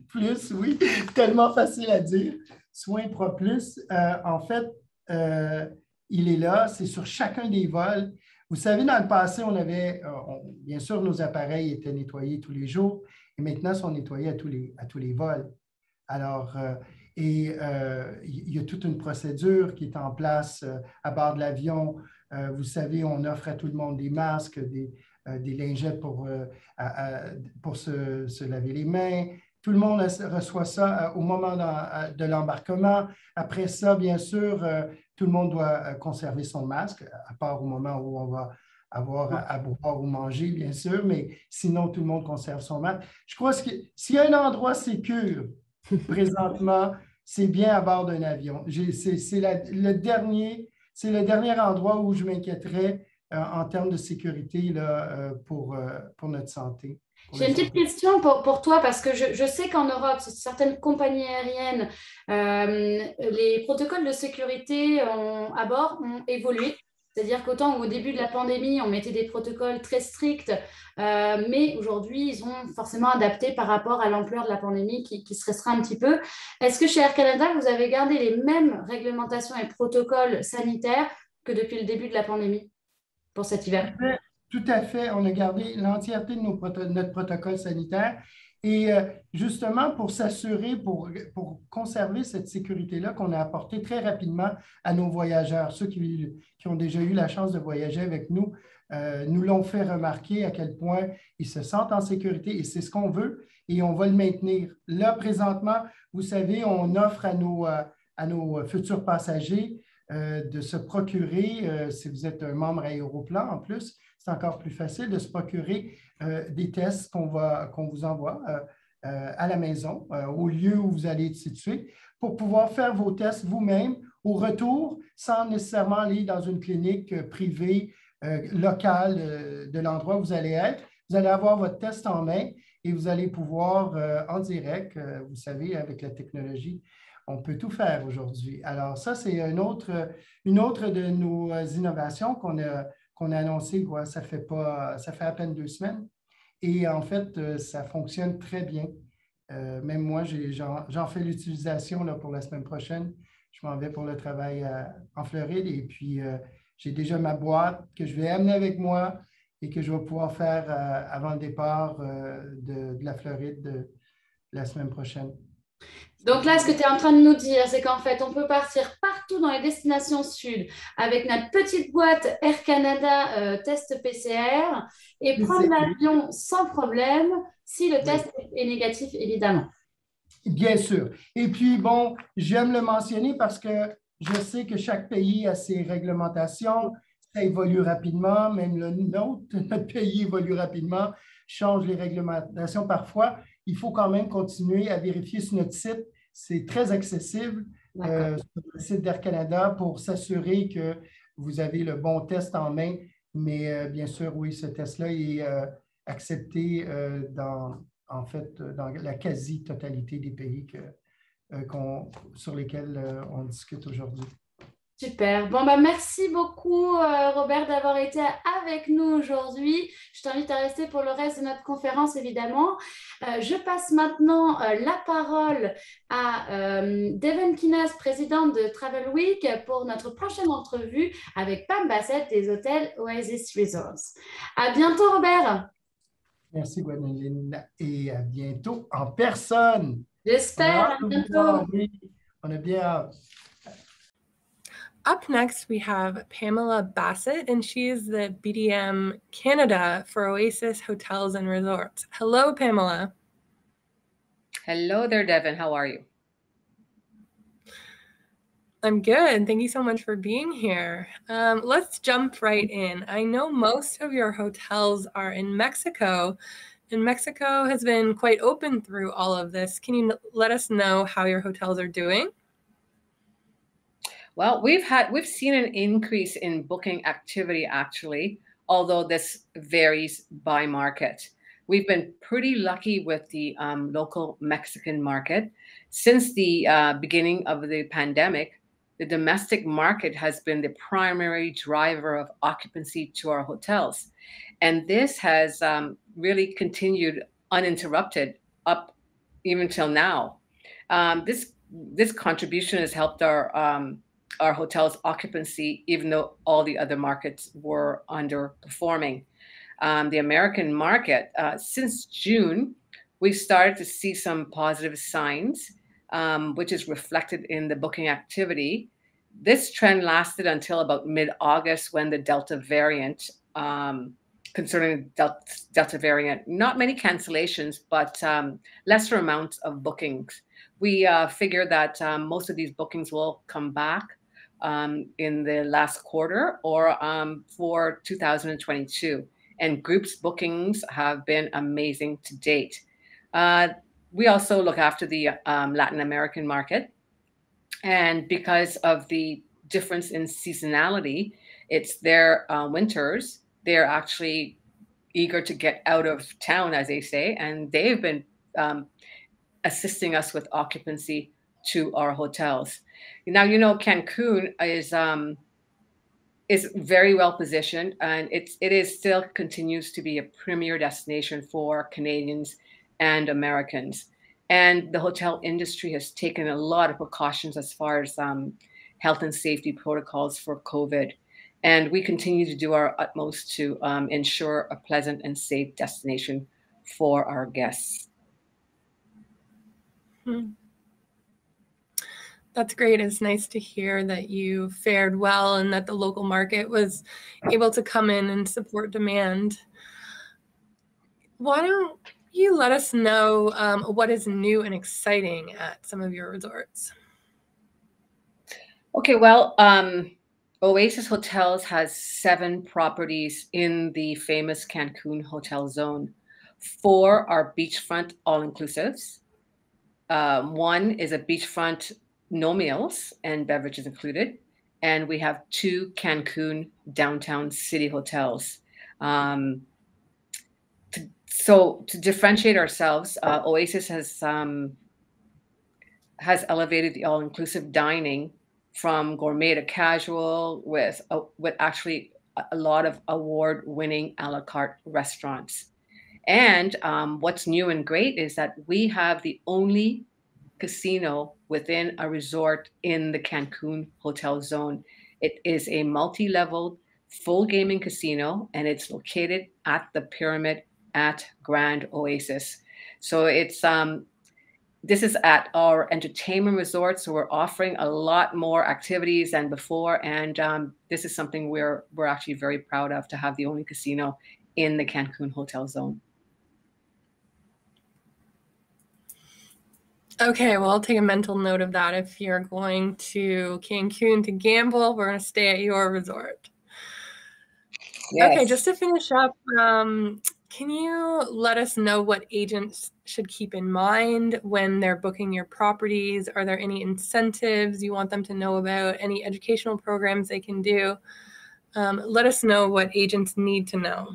[SPEAKER 3] plus, oui, tellement facile à dire. Soins Pro Plus, en fait, euh, il est là, c'est sur chacun des vols. Vous savez, dans le passé, bien sûr, nos appareils étaient nettoyés tous les jours et maintenant, ils sont nettoyés à tous les vols. Alors, il y a toute une procédure qui est en place à bord de l'avion. Vous savez, on offre à tout le monde des masques, des lingettes pour se laver les mains. Tout le monde reçoit ça au moment de l'embarquement. Après ça, bien sûr, tout le monde doit conserver son masque, à part au moment où on va avoir à boire ou manger, bien sûr, mais sinon, tout le monde conserve son masque. Je crois que s'il y a un endroit sécur présentement, c'est bien à bord d'un avion. C'est le dernier endroit où je m'inquiéterais en termes de sécurité là, pour notre santé. Pour
[SPEAKER 1] j'ai
[SPEAKER 3] la
[SPEAKER 1] une petite
[SPEAKER 3] santé.
[SPEAKER 1] question pour toi parce que je sais qu'en Europe, sur certaines compagnies aériennes, les protocoles de sécurité à bord ont évolué. C'est-à-dire qu'autant au début de la pandémie, on mettait des protocoles très stricts, mais aujourd'hui, ils ont forcément adapté par rapport à l'ampleur de la pandémie qui se restreint un petit peu. Est-ce que chez Air Canada, vous avez gardé les mêmes réglementations et protocoles sanitaires que depuis le début de la pandémie pour cet hiver?
[SPEAKER 3] Tout à fait. On a gardé l'entièreté de notre protocole sanitaire. Et justement, pour s'assurer, pour conserver cette sécurité-là qu'on a apportée très rapidement à nos voyageurs, ceux qui ont déjà eu la chance de voyager avec nous, nous l'ont fait remarquer à quel point ils se sentent en sécurité et c'est ce qu'on veut et on va le maintenir. Là, présentement, vous savez, on offre à nos futurs passagers de se procurer, si vous êtes un membre à Aéroplan en plus, c'est encore plus facile de se procurer des tests qu'on vous envoie à la maison, au lieu où vous allez être situé, pour pouvoir faire vos tests vous-même au retour, sans nécessairement aller dans une clinique privée locale de l'endroit où vous allez être. Vous allez avoir votre test en main et vous allez pouvoir en direct, vous savez, avec la technologie, on peut tout faire aujourd'hui. Alors ça, c'est une autre de nos innovations qu'on a annoncé, quoi. Ça fait à peine 2 semaines. Et en fait, ça fonctionne très bien. Même moi, j'en fais l'utilisation là, pour la semaine prochaine. Je m'en vais pour le travail en Floride et puis j'ai déjà ma boîte que je vais amener avec moi et que je vais pouvoir faire avant le départ de la Floride la semaine prochaine.
[SPEAKER 1] Donc là, ce que tu es en train de nous dire, c'est qu'en fait, on peut partir partout dans les destinations sud avec notre petite boîte Air Canada test PCR et prendre
[SPEAKER 3] Oui,
[SPEAKER 1] l'avion sans problème si le
[SPEAKER 3] oui.
[SPEAKER 1] test est négatif, évidemment.
[SPEAKER 3] Bien sûr. Et puis, bon, j'aime le mentionner parce que je sais que chaque pays a ses réglementations, ça évolue rapidement, même notre pays évolue rapidement, change les réglementations parfois. Il faut quand même continuer à vérifier sur notre site. C'est très accessible
[SPEAKER 1] D'accord.
[SPEAKER 3] sur le site d'Air Canada pour s'assurer que vous avez le bon test en main. Mais bien sûr, oui, ce test-là est accepté en fait, dans la quasi-totalité des pays sur lesquels on discute aujourd'hui.
[SPEAKER 1] Super. Bon, bah, merci beaucoup, Robert, d'avoir été avec nous aujourd'hui. Je t'invite à rester pour le reste de notre conférence, évidemment. Je passe maintenant la parole à Devon Kinas, présidente de Travel Week, pour notre prochaine entrevue avec Pam Bassett des hôtels Oasis Resorts. À bientôt, Robert.
[SPEAKER 3] Merci, Gwendoline, et à bientôt en personne. On a
[SPEAKER 1] J'espère.
[SPEAKER 3] hâte
[SPEAKER 1] À
[SPEAKER 3] de vous voir,
[SPEAKER 1] bientôt.
[SPEAKER 3] oui. On a bien hâte.
[SPEAKER 4] Up next, we have Pamela Bassett, and she is the BDM Canada for Oasis Hotels and Resorts. Hello, Pamela.
[SPEAKER 5] Hello there, Devin. How are you?
[SPEAKER 4] I'm good. Thank you so much for being here. Let's jump right in. I know most of your hotels are in Mexico, and Mexico has been quite open through all of this. Can you let us know how your hotels are doing?
[SPEAKER 5] Well, we've seen an increase in booking activity, actually, although this varies by market. We've been pretty lucky with the local Mexican market. Since the beginning of the pandemic, the domestic market has been the primary driver of occupancy to our hotels. And this has really continued uninterrupted up even till now. This contribution has helped our hotel's occupancy, even though all the other markets were underperforming. The American market, since June, we've started to see some positive signs, which is reflected in the booking activity. This trend lasted until about mid-August when the Delta variant, concerning Delta variant, not many cancellations, but lesser amounts of bookings. We figure that most of these bookings will come back in the last quarter or for 2022. And groups bookings have been amazing to date. We also look after the Latin American market. And because of the difference in seasonality, it's their winters. They're actually eager to get out of town, as they say, and they've been assisting us with occupancy to our hotels. Now, you know, Cancun is very well positioned, and it still continues to be a premier destination for Canadians and Americans. And the hotel industry has taken a lot of precautions as far as health and safety protocols for COVID. And we continue to do our utmost to ensure a pleasant and safe destination for our guests.
[SPEAKER 4] That's great. It's nice to hear that you fared well and that the local market was able to come in and support demand. Why don't you let us know what is new and exciting at some of your resorts?
[SPEAKER 5] Okay, well, Oasis Hotels has 7 properties in the famous Cancun hotel zone. 4 are beachfront all-inclusives. 1 is a beachfront no meals and beverages included. And we have 2 Cancun downtown city hotels. So to differentiate ourselves, Oasis has elevated the all-inclusive dining from gourmet to casual with actually a lot of award-winning a la carte restaurants. And what's new and great is that we have the only casino within a resort in the Cancun hotel zone. It is a multi-leveled full gaming casino, and it's located at the Pyramid at Grand Oasis. So it's this is at our entertainment resort, so we're offering a lot more activities than before, and this is something we're actually very proud of, to have the only casino in the Cancun hotel zone.
[SPEAKER 4] Okay, well, I'll take a mental note of that. If you're going to Cancun to gamble, we're going to stay at your resort. Yes. Okay, just to finish up, can you let us know what agents should keep in mind when they're booking your properties? Are there any incentives you want them to know about? Any educational programs they can do? Let us know what agents need to know.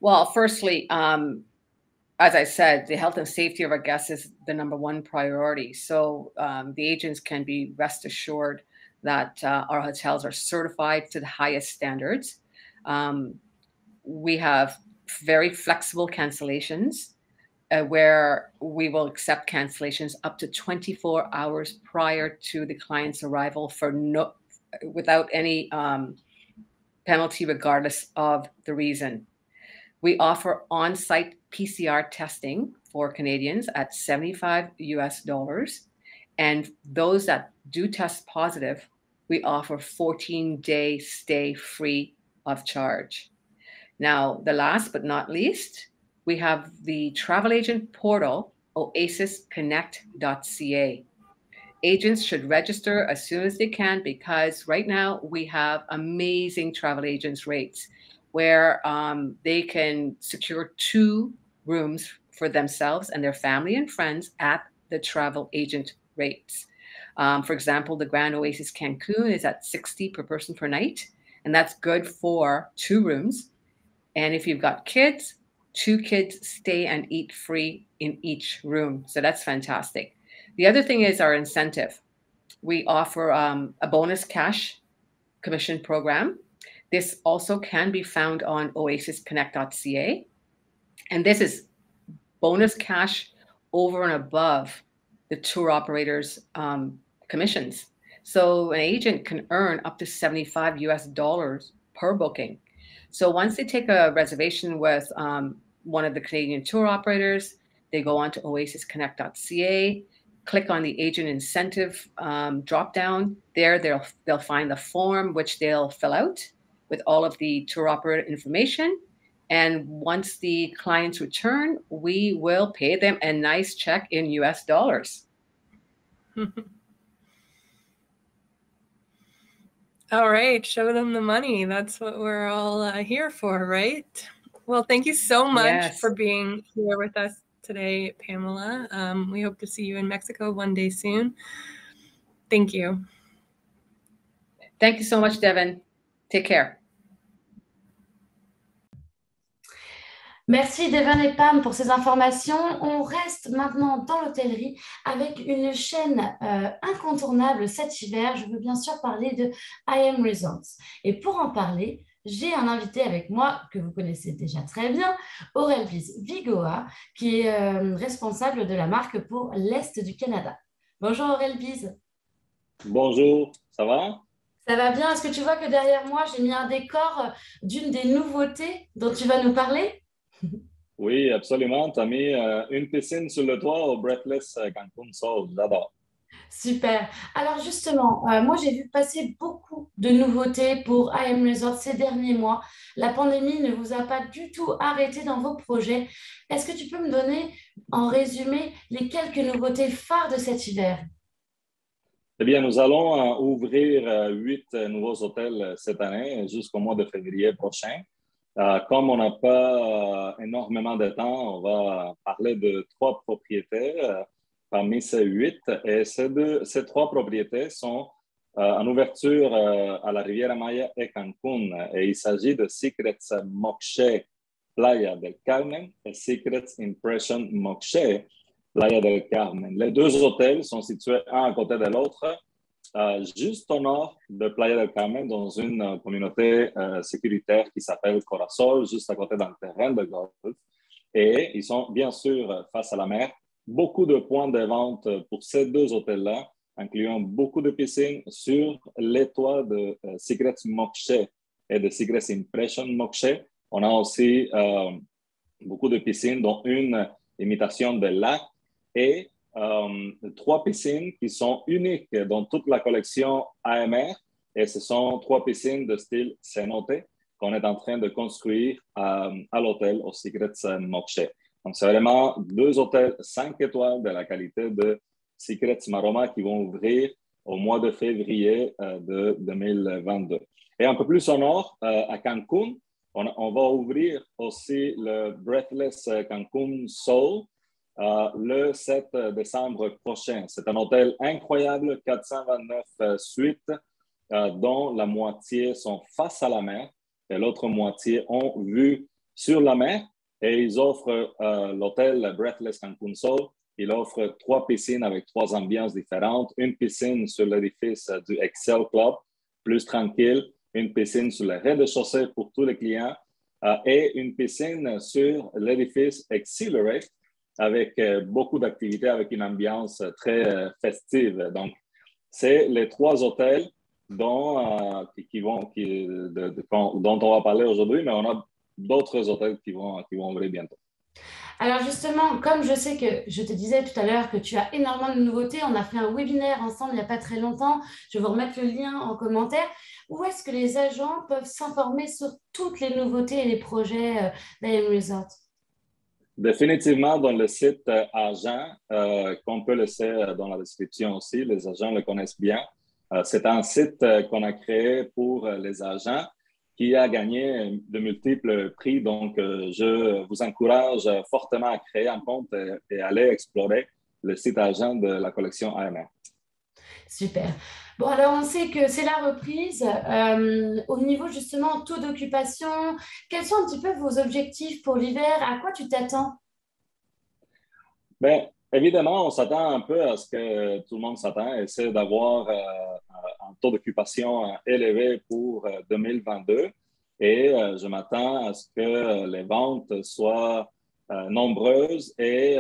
[SPEAKER 5] Well, firstly, as I said, the health and safety of our guests is the #1 priority. So the agents can be rest assured that our hotels are certified to the highest standards. We have very flexible cancellations where we will accept cancellations up to 24 hours prior to the client's arrival without any penalty, regardless of the reason. We offer on-site PCR testing for Canadians at $75 US. And those that do test positive, we offer 14-day stay free of charge. Now, the last but not least, we have the travel agent portal, oasisconnect.ca. Agents should register as soon as they can because right now we have amazing travel agents rates where they can secure 2 rooms for themselves and their family and friends at the travel agent rates. For example, the Grand Oasis Cancun is at $60 per person per night, and that's good for 2 rooms. And if you've got kids, 2 kids stay and eat free in each room. So that's fantastic. The other thing is our incentive. We offer a bonus cash commission program. This also can be found on oasisconnect.ca. And this is bonus cash over and above the tour operators' commissions. So an agent can earn up to $75 US per booking. So once they take a reservation with one of the Canadian tour operators, they go on to oasisconnect.ca, click on the agent incentive drop down. There they'll find the form which they'll fill out with all of the tour operator information. And once the clients return, we will pay them a nice check in US dollars.
[SPEAKER 4] All right, show them the money. That's what we're all here for, right? Well, thank you so much for being here with us today, Pamela. We hope to see you in Mexico one day soon. Thank you.
[SPEAKER 5] Thank you so much, Devin. Take care.
[SPEAKER 1] Merci Devin et Pam pour ces informations. On reste maintenant dans l'hôtellerie avec une chaîne incontournable cet hiver. Je veux bien sûr parler de I.M. Resorts. Et pour en parler, j'ai un invité avec moi que vous connaissez déjà très bien, Aurelvise Vigoa, qui est responsable de la marque pour l'Est du Canada. Bonjour Aurelvise.
[SPEAKER 6] Bonjour, ça va?
[SPEAKER 1] Ça va bien. Est-ce que tu vois que derrière moi, j'ai mis un décor d'une des nouveautés dont tu vas nous parler?
[SPEAKER 6] Oui, absolument. Tu as mis une piscine sur le toit au Breathless Cancun Soul. J'adore.
[SPEAKER 1] Super. Alors justement, moi j'ai vu passer beaucoup de nouveautés pour I.M. Resort ces derniers mois. La pandémie ne vous a pas du tout arrêté dans vos projets. Est-ce que tu peux me donner en résumé les quelques nouveautés phares de cet hiver?
[SPEAKER 6] Eh bien, nous allons ouvrir 8 nouveaux hôtels cette année jusqu'au mois de février prochain. Comme on n'a pas énormément de temps, on va parler de 3 propriétés parmi ces 8. Et ces 3 propriétés sont en ouverture à la Riviera Maya et Cancun. Et il s'agit de Secrets Moxché Playa del Carmen et Secrets Impression Moxché Playa del Carmen. Les 2 hôtels sont situés un à côté de l'autre, juste au nord de Playa del Carmen, dans une communauté sécuritaire qui s'appelle Corasol, juste à côté d'un terrain de golf. Et ils sont bien sûr face à la mer. Beaucoup de points de vente pour ces 2 hôtels-là, incluant beaucoup de piscines sur les toits de Secrets Moxché et de Secrets Impression Moxché. On a aussi beaucoup de piscines, dont une imitation de lac et 3 piscines qui sont uniques dans toute la collection AMR. Et ce sont 3 piscines de style cénote qu'on est en train de construire à l'hôtel au Secrets Moxché. Donc, c'est vraiment 2 hôtels 5 étoiles de la qualité de Secrets Maroma qui vont ouvrir au mois de février de 2022. Et un peu plus au nord, à Cancun, on va ouvrir aussi le Breathless Cancun Soul le 7 décembre prochain. C'est un hôtel incroyable, 429 suites, dont la moitié sont face à la mer et l'autre moitié ont vue sur la mer. Et ils offrent l'hôtel Breathless Cancun Soul. Il offre 3 piscines avec 3 ambiances différentes. Une piscine sur l'édifice du Excel Club, plus tranquille. Une piscine sur le rez-de-chaussée pour tous les clients. Et une piscine sur l'édifice Exhilarate avec beaucoup d'activités, avec une ambiance très festive. Donc, c'est les 3 hôtels dont on va parler aujourd'hui, mais on a d'autres hôtels qui vont ouvrir bientôt.
[SPEAKER 1] Alors justement, comme je sais que je te disais tout à l'heure que tu as énormément de nouveautés, on a fait un webinaire ensemble il n'y a pas très longtemps, je vais vous remettre le lien en commentaire. Où est-ce que les agents peuvent s'informer sur toutes les nouveautés et les projets d'IM Resort?
[SPEAKER 6] Définitivement, dans le site agent, qu'on peut laisser dans la description aussi, les agents le connaissent bien. C'est un site qu'on a créé pour les agents qui a gagné de multiples prix. Donc, je vous encourage fortement à créer un compte et aller explorer le site agent de la collection AMR.
[SPEAKER 1] Super. Bon, alors on sait que c'est la reprise. Au niveau justement taux d'occupation, quels sont un petit peu vos objectifs pour l'hiver? À quoi tu t'attends?
[SPEAKER 6] Bien, évidemment, on s'attend un peu à ce que tout le monde s'attend, essaie d'avoir un taux d'occupation élevé pour 2022. Et je m'attends à ce que les ventes soient nombreuses et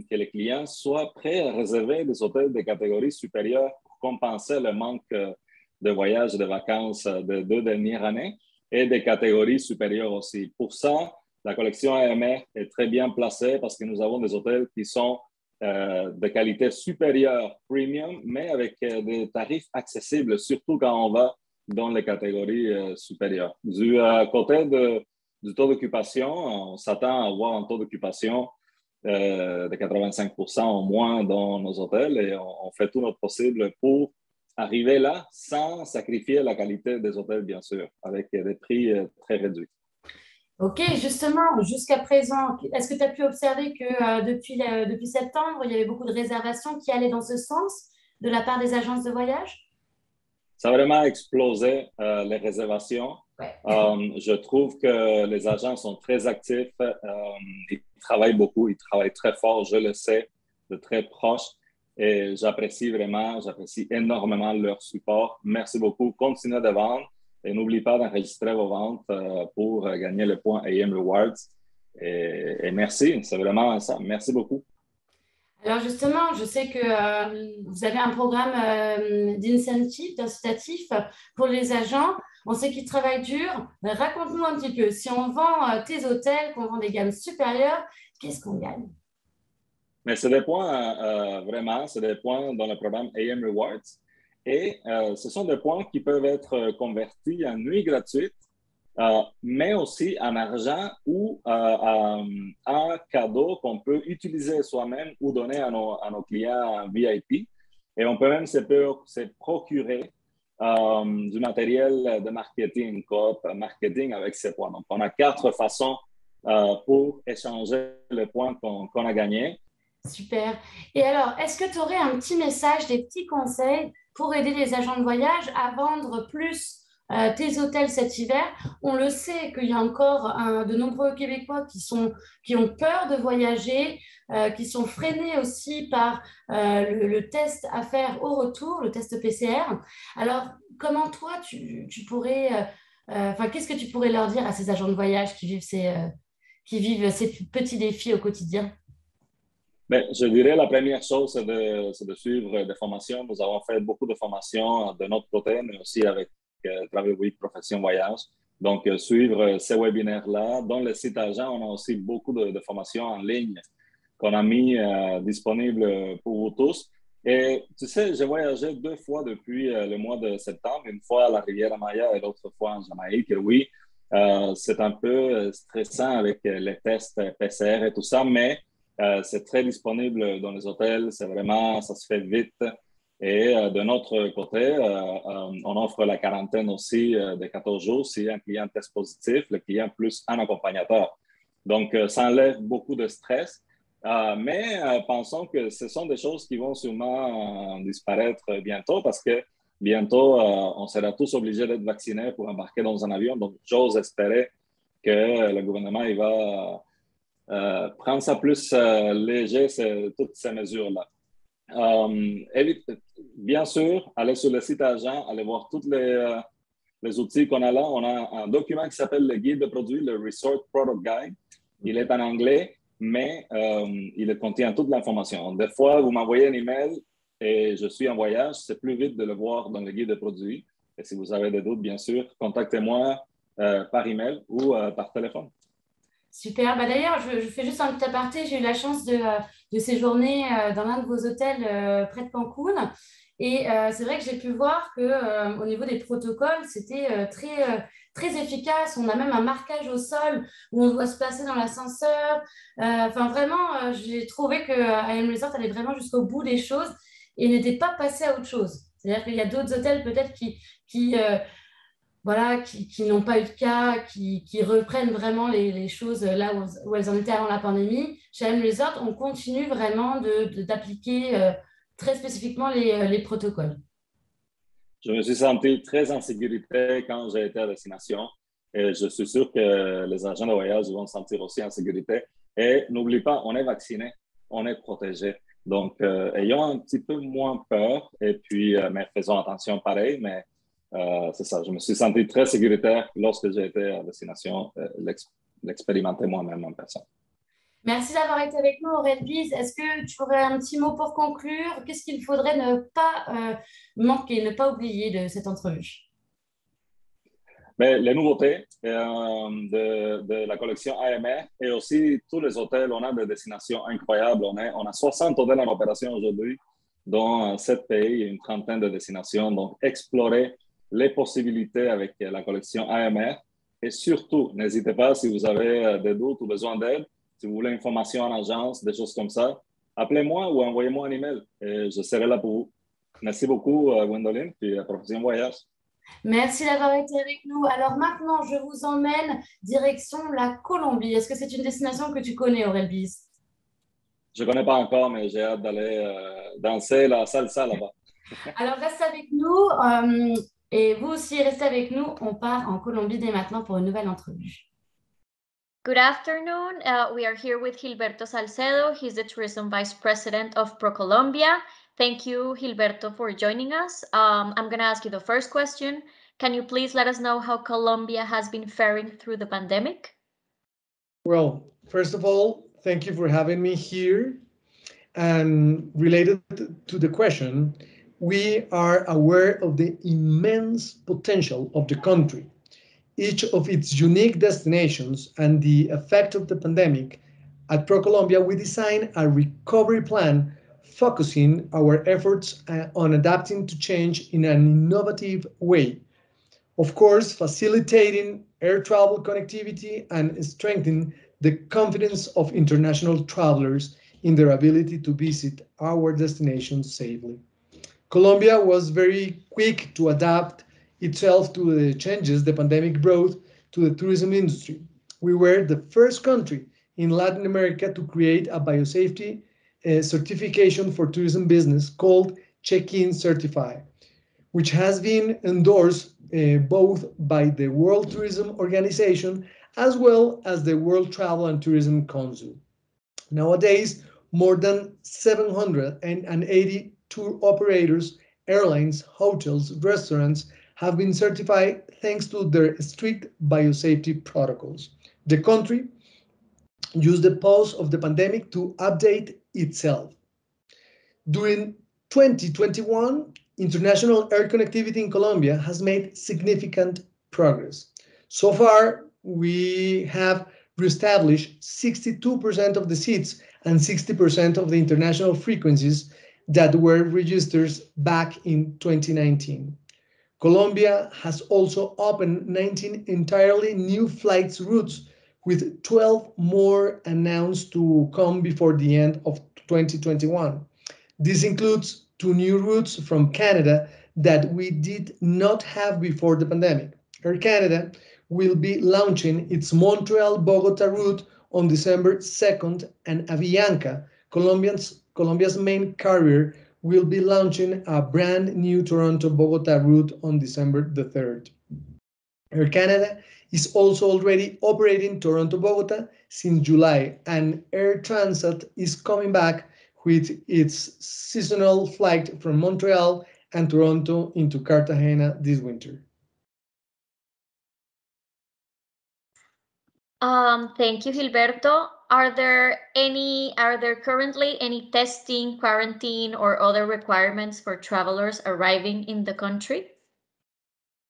[SPEAKER 6] que les clients soient prêts à réserver des hôtels de catégorie supérieure pour compenser le manque de voyages et de vacances des 2 dernières années et des catégories supérieures aussi. Pour ça, la collection AMR est très bien placée parce que nous avons des hôtels qui sont de qualité supérieure, premium, mais avec des tarifs accessibles, surtout quand on va dans les catégories supérieures. Du côté du taux d'occupation, on s'attend à avoir un taux d'occupation de 85% au moins dans nos hôtels et on fait tout notre possible pour arriver là sans sacrifier la qualité des hôtels, bien sûr, avec des prix très réduits.
[SPEAKER 1] Ok, justement, jusqu'à présent, est-ce que tu as pu observer que depuis septembre, il y avait beaucoup de réservations qui allaient dans ce sens de la part des agences de voyage?
[SPEAKER 6] Ça a vraiment explosé les réservations.
[SPEAKER 1] Ouais.
[SPEAKER 6] Je trouve que les agents sont très actifs. Ils travaillent beaucoup, ils travaillent très fort, je le sais, de très proche. Et j'apprécie énormément leur support. Merci beaucoup. Continuez de vendre et n'oubliez pas d'enregistrer vos ventes pour gagner le point AM Rewards. Et merci, c'est vraiment ça. Merci beaucoup.
[SPEAKER 1] Alors justement, je sais que vous avez un programme d'incentive, d'incitatif pour les agents. On sait qu'ils travaillent dur. Raconte-nous un petit peu, si on vend tes hôtels, qu'on vend des gammes supérieures, qu'est-ce qu'on gagne?
[SPEAKER 6] Mais c'est des points, vraiment, c'est des points dans le programme AM Rewards. Et ce sont des points qui peuvent être convertis en nuit gratuite, mais aussi en argent ou en cadeau qu'on peut utiliser soi-même ou donner à nos clients VIP. Et on peut même se procurer du matériel de marketing, coop marketing avec ces points. Donc, on a 4 façons pour échanger les points qu'on a gagnés.
[SPEAKER 1] Super. Et alors, est-ce que tu aurais un petit message, des petits conseils pour aider les agents de voyage à vendre plus tes hôtels cet hiver? On le sait qu'il y a encore de nombreux Québécois qui ont peur de voyager, qui sont freinés aussi par le test à faire au retour, le test PCR. Alors, comment toi, tu pourrais, qu'est-ce que tu pourrais leur dire à ces agents de voyage qui vivent ces petits défis au quotidien?
[SPEAKER 6] Bien, je dirais la première chose, c'est de suivre des formations. Nous avons fait beaucoup de formations de notre côté, mais aussi avec Travel Week Profession Voyage. Donc, suivre ces webinaires-là. Dans le site agent, on a aussi beaucoup de formations en ligne qu'on a mis disponibles pour vous tous. Et tu sais, j'ai voyagé 2 fois depuis le mois de septembre, une fois à la Riviera Maya et l'autre fois en Jamaïque. Et oui, c'est un peu stressant avec les tests PCR et tout ça, mais c'est très disponible dans les hôtels, c'est vraiment, ça se fait vite. Et de notre côté, on offre la quarantaine aussi de 14 jours si un client teste positif, le client plus un accompagnateur. Donc, ça enlève beaucoup de stress. Mais pensons que ce sont des choses qui vont sûrement disparaître bientôt parce que bientôt, on sera tous obligés d'être vaccinés pour embarquer dans un avion. Donc, j'ose espérer que le gouvernement il va prendre ça plus léger, toutes ces mesures-là. Bien sûr, allez sur le site agent, allez voir tous les outils qu'on a là. On a un document qui s'appelle le guide de produits, le Resort Product Guide. Il est en anglais, mais il contient toute l'information. Des fois, vous m'envoyez un email et je suis en voyage, c'est plus vite de le voir dans le guide de produits. Et si vous avez des doutes, bien sûr, contactez-moi par email ou par téléphone.
[SPEAKER 1] Super. Bah, d'ailleurs, je fais juste un petit aparté. J'ai eu la chance de séjourner dans l'un de vos hôtels près de Cancun. Et c'est vrai que j'ai pu voir que au niveau des protocoles, c'était très efficace. On a même un marquage au sol où on doit se placer dans l'ascenseur. Enfin, vraiment, j'ai trouvé que IAM Resort allait vraiment jusqu'au bout des choses et n'était pas passé à autre chose. C'est-à-dire qu'il y a d'autres hôtels peut-être qui, voilà, qui n'ont pas eu de cas, qui reprennent vraiment les choses là où elles en étaient avant la pandémie. Chez M Resort, on continue vraiment d'appliquer très spécifiquement les protocoles.
[SPEAKER 6] Je me suis senti très en sécurité quand j'ai été à destination et je suis sûr que les agents de voyage vont se sentir aussi en sécurité. Et n'oublie pas, on est vacciné, on est protégé. Donc, ayons un petit peu moins peur et puis, mais faisons attention pareil. Mais c'est ça, je me suis senti très sécuritaire lorsque j'ai été à destination, l'expérimenter moi-même en personne.
[SPEAKER 1] Merci d'avoir été avec nous, Aurélie. Est-ce que tu aurais un petit mot pour conclure? Qu'est-ce qu'il faudrait ne pas manquer, ne pas oublier de cette entrevue?
[SPEAKER 6] Mais les nouveautés de la collection AMR et aussi tous les hôtels, on a des destinations incroyables. On a 60 hôtels en opération aujourd'hui, dont 7 pays et une trentaine de destinations. Donc, explorer les possibilités avec la collection AMR. Et surtout, n'hésitez pas si vous avez des doutes ou besoin d'aide, si vous voulez information en agence, des choses comme ça, appelez-moi ou envoyez-moi un email et je serai là pour vous. Merci beaucoup, Gwendoline, puis Profession Voyage.
[SPEAKER 1] Merci d'avoir été avec nous. Alors maintenant, je vous emmène direction la Colombie. Est-ce que c'est une destination que tu connais, Aurélie?
[SPEAKER 6] Je ne connais pas encore, mais j'ai hâte d'aller danser la salsa là-bas.
[SPEAKER 1] Alors reste avec nous et vous aussi restez avec nous. On part en Colombie dès maintenant pour une nouvelle entrevue.
[SPEAKER 7] Good afternoon. We are here with Gilberto Salcedo. He's the Tourism Vice President of ProColombia. Thank you, Gilberto, for joining us. I'm going to ask you the first question. Can you please let us know how Colombia has been faring through the pandemic?
[SPEAKER 8] Well, first of all, thank you for having me here. And related to the question, we are aware of the immense potential of the country, each of its unique destinations, and the effect of the pandemic. At ProColombia, we designed a recovery plan focusing our efforts on adapting to change in an innovative way. Of course, facilitating air travel connectivity and strengthening the confidence of international travelers in their ability to visit our destinations safely. Colombia was very quick to adapt itself to the changes the pandemic brought to the tourism industry. We were the first country in Latin America to create a biosafety certification for tourism business called Check-in Certify, which has been endorsed both by the World Tourism Organization as well as the World Travel and Tourism Council. Nowadays, more than 780 tour operators, airlines, hotels, restaurants have been certified thanks to their strict biosafety protocols. The country used the pause of the pandemic to update itself. During 2021, international air connectivity in Colombia has made significant progress. So far, we have reestablished 62% of the seats and 60% of the international frequencies that were registered back in 2019. Colombia has also opened 19 entirely new flights routes, with 12 more announced to come before the end of 2021. This includes 2 new routes from Canada that we did not have before the pandemic. Air Canada will be launching its Montreal-Bogota route on December 2nd, and Avianca, Colombia's main carrier, will be launching a brand new Toronto-Bogota route on December the 3rd. Air Canada is also already operating Toronto-Bogota since July, and Air Transat is coming back with its seasonal flight from Montreal and Toronto into Cartagena this winter.
[SPEAKER 7] Thank you, Gilberto. Are there currently any testing, quarantine, or other requirements for travelers arriving in the country?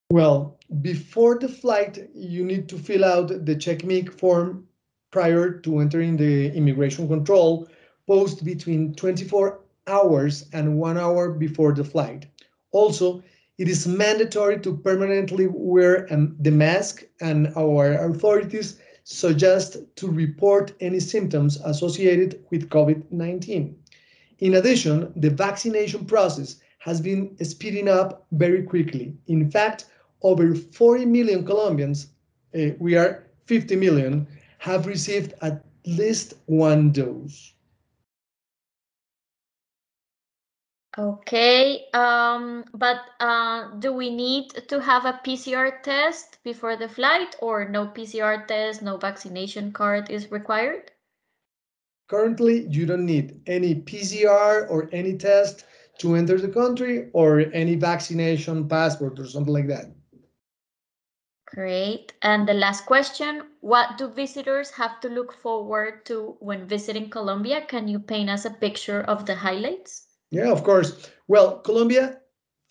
[SPEAKER 8] Well, before the flight, you need to fill out the CheckMe form prior to entering the immigration control post between 24 hours and 1 hour before the flight. Also, it is mandatory to permanently wear the mask, and our authorities suggest to report any symptoms associated with COVID-19. In addition, the vaccination process has been speeding up very quickly. In fact, over 40 million Colombians, we are 50 million, have received at least one dose.
[SPEAKER 7] Okay, but do we need to have a PCR test before the flight, or no PCR test, no vaccination card is required?
[SPEAKER 8] Currently, you don't need any PCR or any test to enter the country, or any vaccination passport or something like that.
[SPEAKER 7] Great. And the last question, what do visitors have to look forward to when visiting Colombia? Can you paint us a picture of the highlights?
[SPEAKER 8] Yeah, of course. Well, Colombia,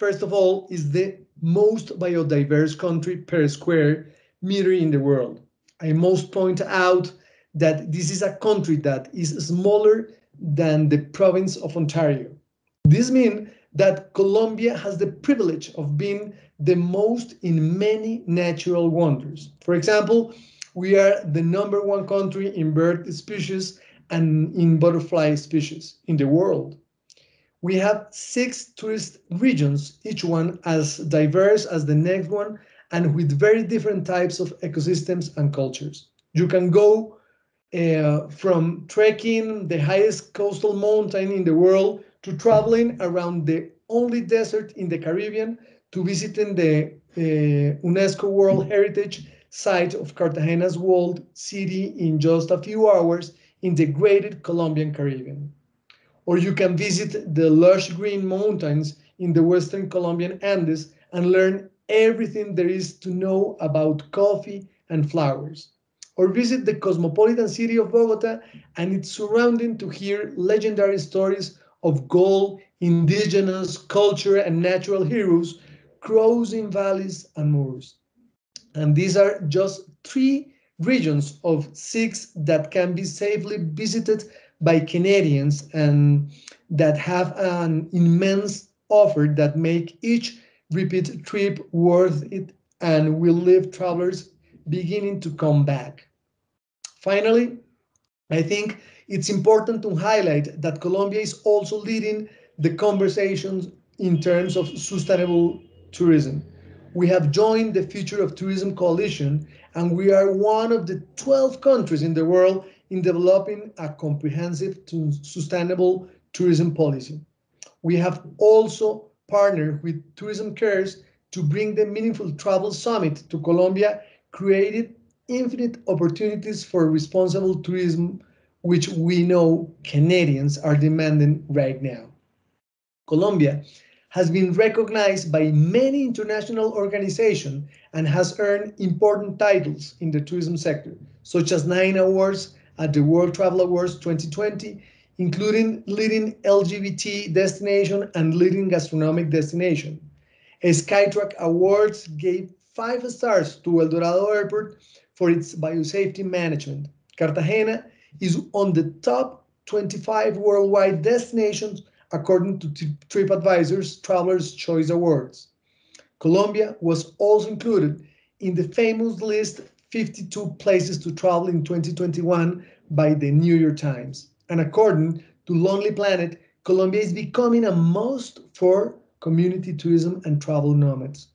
[SPEAKER 8] first of all, is the most biodiverse country per square meter in the world. I must point out that this is a country that is smaller than the province of Ontario. This means that Colombia has the privilege of being the most in many natural wonders. For example, we are the #1 country in bird species and in butterfly species in the world. We have 6 tourist regions, each one as diverse as the next one and with very different types of ecosystems and cultures. You can go from trekking the highest coastal mountain in the world to traveling around the only desert in the Caribbean to visiting the UNESCO World Heritage Site of Cartagena's walled city in just a few hours in the great Colombian Caribbean. Or you can visit the lush green mountains in the western Colombian Andes and learn everything there is to know about coffee and flowers. Or visit the cosmopolitan city of Bogota and its surrounding to hear legendary stories of gold, indigenous culture, and natural heroes crossing valleys and moors. And these are just 3 regions of 6 that can be safely visited by Canadians and that have an immense offer that make each repeat trip worth it and will leave travelers beginning to come back. Finally, I think it's important to highlight that Colombia is also leading the conversations in terms of sustainable tourism. We have joined the Future of Tourism Coalition, and we are one of the 12 countries in the world in developing a comprehensive sustainable tourism policy. We have also partnered with Tourism Cares to bring the Meaningful Travel Summit to Colombia, created infinite opportunities for responsible tourism, which we know Canadians are demanding right now. Colombia has been recognized by many international organizations and has earned important titles in the tourism sector, such as 9 awards at the World Travel Awards 2020, including leading LGBT destination and leading gastronomic destination. Skytrack Awards gave 5 stars to El Dorado Airport for its biosafety management. Cartagena is on the top 25 worldwide destinations according to TripAdvisor's Traveler's Choice Awards. Colombia was also included in the famous list 52 places to travel in 2021 by the New York Times. And according to Lonely Planet, Colombia is becoming a must for community tourism and travel nomads.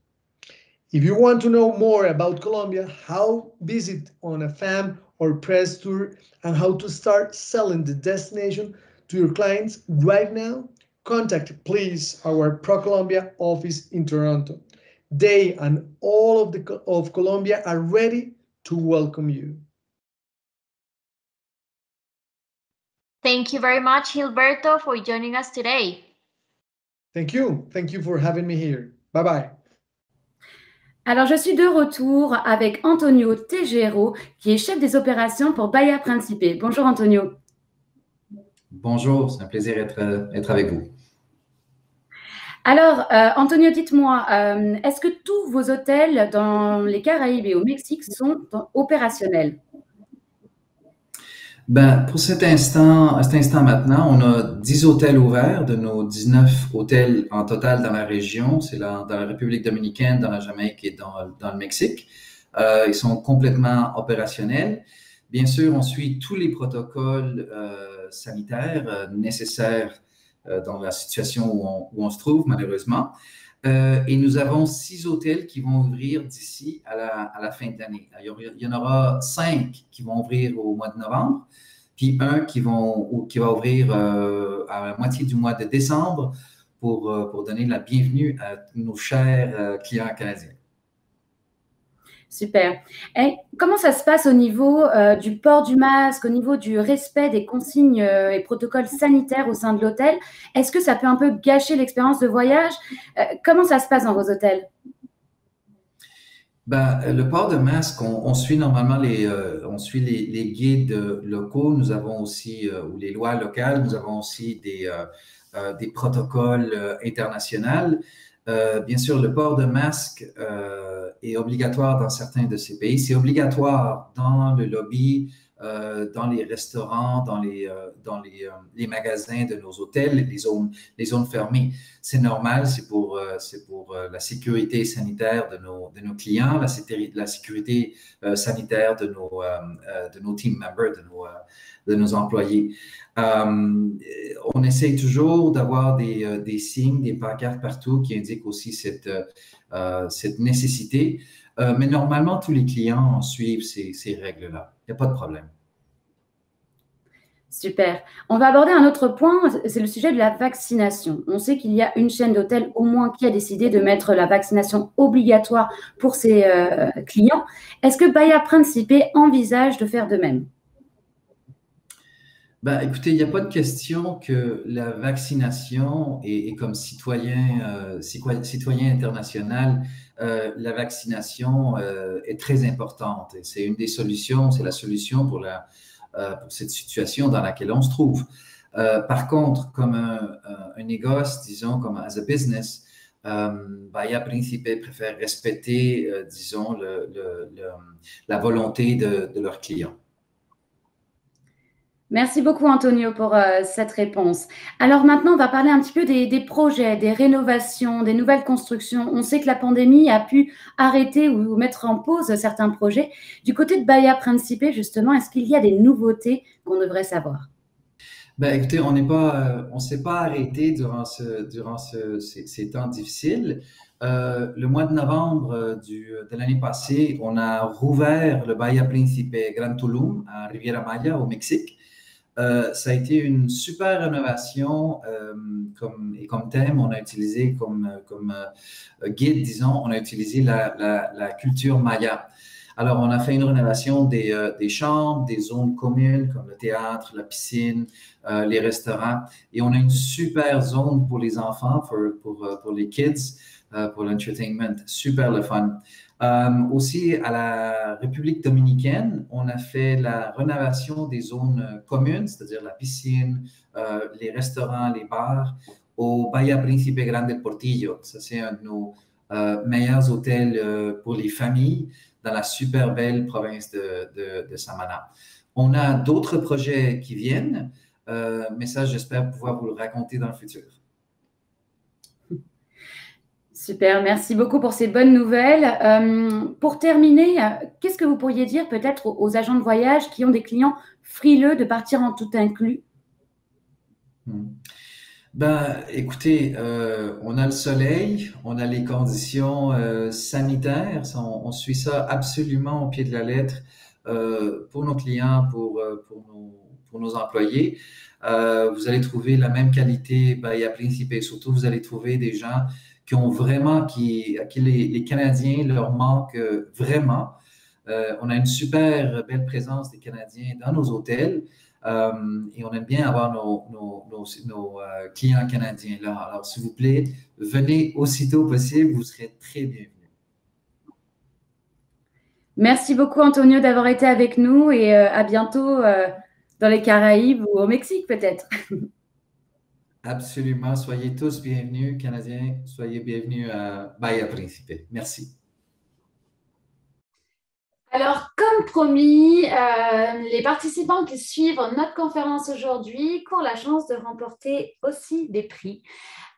[SPEAKER 8] If you want to know more about Colombia, how visit on a FAM or press tour, and how to start selling the destination to your clients right now, contact please our ProColombia office in Toronto. They and all of Colombia are ready to welcome you.
[SPEAKER 7] Thank you very much, Gilberto, for joining us today.
[SPEAKER 8] Thank you. Thank you for having me here. Bye-bye.
[SPEAKER 1] Alors, je suis de retour avec Antonio Tejero, qui est chef des opérations pour Bahia Principe. Bonjour, Antonio.
[SPEAKER 9] Bonjour, c'est un plaisir d'être avec vous.
[SPEAKER 1] Alors, Antonio, dites-moi, est-ce que tous vos hôtels dans les Caraïbes et au Mexique sont opérationnels?
[SPEAKER 9] Ben, pour cet instant maintenant, on a 10 hôtels ouverts de nos 19 hôtels en total dans la région. C'est dans la République dominicaine, dans la Jamaïque et dans le Mexique. Ils sont complètement opérationnels. Bien sûr, on suit tous les protocoles sanitaires nécessaires dans la situation où on se trouve, malheureusement. Et nous avons 6 hôtels qui vont ouvrir d'ici à la fin de l'année. Il y en aura 5 qui vont ouvrir au mois de novembre, puis un qui va ouvrir à la moitié du mois de décembre pour donner la bienvenue à nos chers clients canadiens.
[SPEAKER 1] Super. Et comment ça se passe au niveau du port du masque, au niveau du respect des consignes et protocoles sanitaires au sein de l'hôtel? Est-ce que ça peut un peu gâcher l'expérience de voyage? Comment ça se passe dans vos hôtels?
[SPEAKER 9] Ben, le port de masque, on suit normalement on suit les guides locaux. Nous avons aussi, ou les lois locales, nous avons aussi des protocoles internationaux. Bien sûr, le port de masque est obligatoire dans certains de ces pays. C'est obligatoire dans le lobby, dans les restaurants, dans les magasins de nos hôtels, les zones fermées. C'est normal, c'est pour la sécurité sanitaire de nos clients, la sécurité sanitaire de nos team members, de nos employés. On essaye toujours d'avoir des signes, des pancartes partout qui indiquent aussi cette nécessité. Mais normalement, tous les clients suivent ces règles-là. Il n'y a pas de problème.
[SPEAKER 1] Super. On va aborder un autre point, c'est le sujet de la vaccination. On sait qu'il y a une chaîne d'hôtels au moins qui a décidé de mettre la vaccination obligatoire pour ses clients. Est-ce que Bahia Principe envisage de faire de même?
[SPEAKER 9] Ben, écoutez, il n'y a pas de question que la vaccination et comme citoyen international, la vaccination est très importante. C'est une des solutions, c'est la solution pour cette situation dans laquelle on se trouve. Par contre, comme un négoce, disons, comme as a business, Bahia Principe préfère respecter, disons, la volonté de leurs clients.
[SPEAKER 1] Merci beaucoup, Antonio, pour cette réponse. Alors maintenant, on va parler un petit peu des projets, des rénovations, des nouvelles constructions. On sait que la pandémie a pu arrêter ou mettre en pause certains projets. Du côté de Bahia Principe, justement, est-ce qu'il y a des nouveautés qu'on devrait savoir?
[SPEAKER 9] Ben, écoutez, on s'est pas arrêté durant ces temps difficiles. Le mois de novembre de l'année passée, on a rouvert le Bahia Principe Gran Tulum à Riviera Maya au Mexique. Ça a été une super rénovation comme thème, on a utilisé comme guide, disons, on a utilisé la culture maya. Alors, on a fait une rénovation des chambres, des zones communes comme le théâtre, la piscine, les restaurants. Et on a une super zone pour les enfants, pour les kids, pour l'entertainment. Super le fun. Aussi, à la République dominicaine, on a fait la rénovation des zones communes, c'est-à-dire la piscine, les restaurants, les bars, au Bahia Principe Grande Portillo. Ça, c'est un de nos meilleurs hôtels pour les familles dans la super belle province de Samana. On a d'autres projets qui viennent, mais ça, j'espère pouvoir vous le raconter dans le futur.
[SPEAKER 1] Super, merci beaucoup pour ces bonnes nouvelles. Pour terminer, qu'est-ce que vous pourriez dire peut-être aux agents de voyage qui ont des clients frileux de partir en tout inclus?
[SPEAKER 9] Ben, écoutez, on a le soleil, on a les conditions sanitaires, on suit ça absolument au pied de la lettre pour nos clients, pour nos employés. Vous allez trouver la même qualité Bahia Principe, et surtout vous allez trouver des gens qui ont vraiment, à qui les Canadiens leur manquent vraiment. On a une super belle présence des Canadiens dans nos hôtels et on aime bien avoir nos clients canadiens là. Alors, s'il vous plaît, venez aussitôt possible, vous serez très bienvenus.
[SPEAKER 1] Merci beaucoup, Antonio, d'avoir été avec nous et à bientôt dans les Caraïbes ou au Mexique peut-être.
[SPEAKER 9] Absolument. Soyez tous bienvenus, Canadiens. Soyez bienvenus à Bahia Principe. Merci.
[SPEAKER 1] Alors, comme comme promis, les participants qui suivent notre conférence aujourd'hui courent la chance de remporter aussi des prix.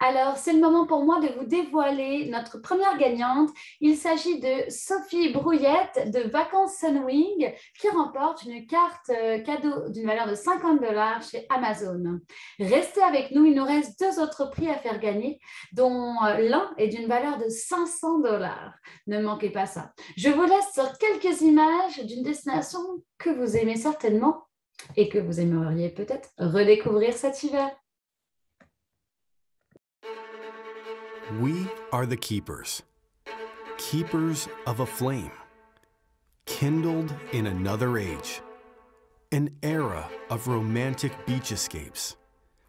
[SPEAKER 1] Alors, c'est le moment pour moi de vous dévoiler notre première gagnante. Il s'agit de Sophie Brouillette de Vacances Sunwing qui remporte une carte cadeau d'une valeur de 50 $ chez Amazon. Restez avec nous, il nous reste 2 autres prix à faire gagner, dont l'un est d'une valeur de 500 $. Ne manquez pas ça. Je vous laisse sur quelques images d'une destination que vous aimez certainement et que vous aimeriez peut-être redécouvrir cet hiver.
[SPEAKER 10] We are the keepers, keepers of a flame, kindled in another age, an era of romantic beach escapes,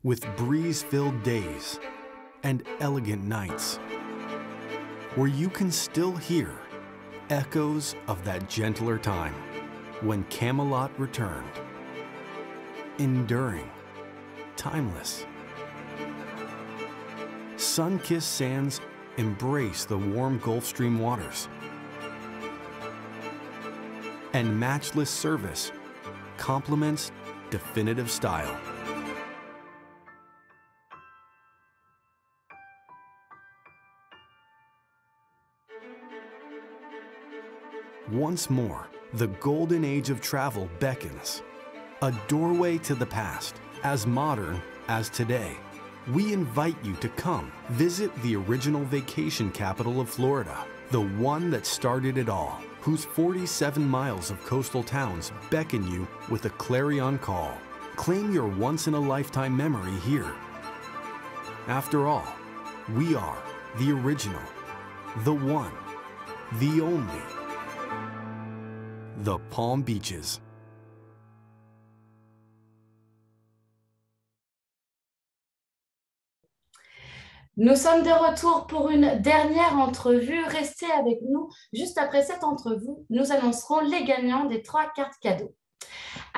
[SPEAKER 10] with breeze-filled days and elegant nights, where you can still hear echoes of that gentler time when Camelot returned, enduring, timeless. Sun-kissed sands embrace the warm Gulf Stream waters, and matchless service complements definitive style. Once more, the golden age of travel beckons, a doorway to the past, as modern as today. We invite you to come visit the original vacation capital of Florida, the one that started it all, whose 47 miles of coastal towns beckon you with a clarion call. Claim your once-in-a-lifetime memory here. After all, we are the original, the one, the only, the Palm Beaches.
[SPEAKER 1] Nous sommes de retour pour une dernière entrevue. Restez avec nous. Juste après cette entrevue, nous annoncerons les gagnants des 3 cartes cadeaux.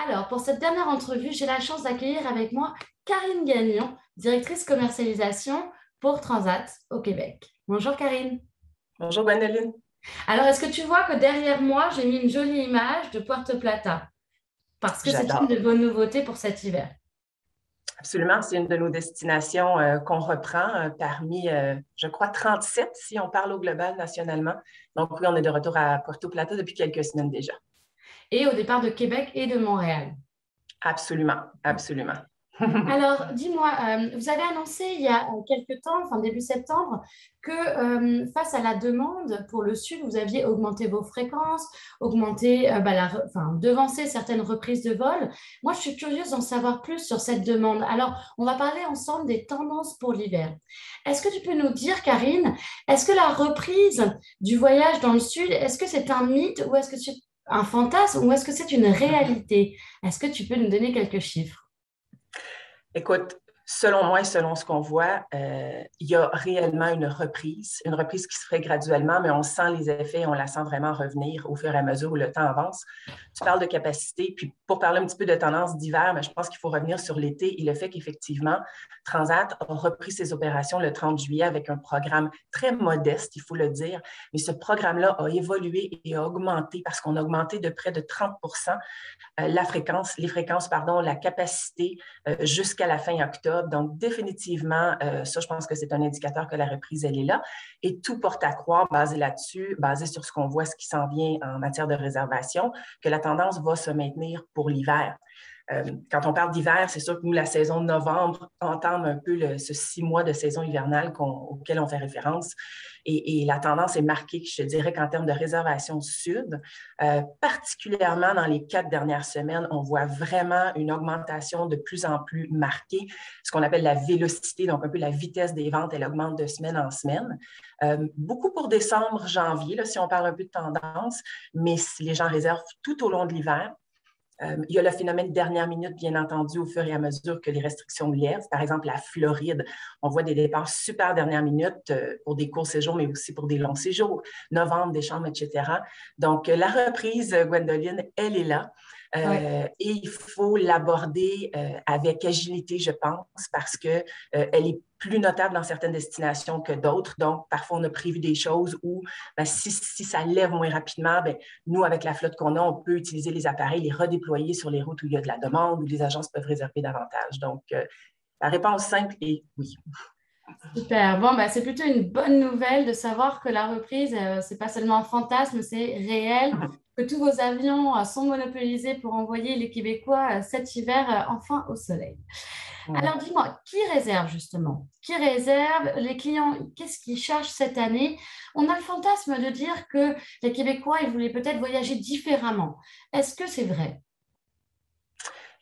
[SPEAKER 1] Alors, pour cette dernière entrevue, j'ai la chance d'accueillir avec moi Karine Gagnon, directrice commercialisation pour Transat au Québec. Bonjour Karine.
[SPEAKER 11] Bonjour Gwendoline.
[SPEAKER 1] Alors, est-ce que tu vois que derrière moi, j'ai mis une jolie image de Puerto Plata? Parce que c'est une de vos nouveautés pour cet hiver.
[SPEAKER 11] Absolument, c'est une de nos destinations qu'on reprend parmi, je crois, 37 si on parle au global nationalement. Donc oui, on est de retour à Puerto Plata depuis quelques semaines déjà.
[SPEAKER 1] Et au départ de Québec et de Montréal.
[SPEAKER 11] Absolument, absolument.
[SPEAKER 1] Alors, dis-moi, vous avez annoncé il y a quelques temps, enfin début septembre, que face à la demande pour le Sud, vous aviez augmenté vos fréquences, devancé certaines reprises de vol. Moi, je suis curieuse d'en savoir plus sur cette demande. Alors, on va parler ensemble des tendances pour l'hiver. Est-ce que tu peux nous dire, Karine, est-ce que la reprise du voyage dans le Sud, est-ce que c'est un mythe ou est-ce que c'est un fantasme ou est-ce que c'est une réalité? Est-ce que tu peux nous donner quelques chiffres?
[SPEAKER 11] Écoute, selon moi et selon ce qu'on voit, il y a réellement une reprise qui se fait graduellement, mais on sent les effets, on la sent vraiment revenir au fur et à mesure où le temps avance. Tu parles de capacité, puis pour parler un petit peu de tendance d'hiver, mais je pense qu'il faut revenir sur l'été et le fait qu'effectivement, Transat a repris ses opérations le 30 juillet avec un programme très modeste, il faut le dire, mais ce programme-là a évolué et a augmenté parce qu'on a augmenté de près de 30 la capacité jusqu'à la fin octobre. Donc, définitivement, ça, je pense que c'est un indicateur que la reprise, elle est là. Et tout porte à croire, basé là-dessus, basé sur ce qu'on voit, ce qui s'en vient en matière de réservation, que la tendance va se maintenir pour l'hiver. Quand on parle d'hiver, c'est sûr que nous, la saison de novembre entame un peu ce 6 mois de saison hivernale auquel on fait référence. Et la tendance est marquée, je te dirais qu'en termes de réservation sud, particulièrement dans les 4 dernières semaines, on voit vraiment une augmentation de plus en plus marquée, ce qu'on appelle la vélocité, donc un peu la vitesse des ventes, elle augmente de semaine en semaine. Beaucoup pour décembre, janvier, là, si on parle un peu de tendance, mais si les gens réservent tout au long de l'hiver. Il y a le phénomène de dernière minute, bien entendu, au fur et à mesure que les restrictions lèvent. Par exemple, la Floride, on voit des départs super dernière minute pour des courts séjours, mais aussi pour des longs séjours, novembre, décembre, etc. Donc, la reprise, Gwendoline, elle est là. Et il faut l'aborder avec agilité, je pense, parce qu'elle est plus notable dans certaines destinations que d'autres. Donc, parfois, on a prévu des choses où, si ça lève moins rapidement, nous, avec la flotte qu'on a, on peut utiliser les appareils, les redéployer sur les routes où il y a de la demande, où les agences peuvent réserver davantage. Donc, la réponse simple est oui.
[SPEAKER 1] Super. Bon, c'est plutôt une bonne nouvelle de savoir que la reprise, c'est pas seulement un fantasme, c'est réel, que tous vos avions sont monopolisés pour envoyer les Québécois cet hiver enfin au soleil. Alors, dis-moi, qui réserve justement? Qui réserve? Les clients, qu'est-ce qu'ils cherchent cette année? On a le fantasme de dire que les Québécois, ils voulaient peut-être voyager différemment. Est-ce que c'est vrai?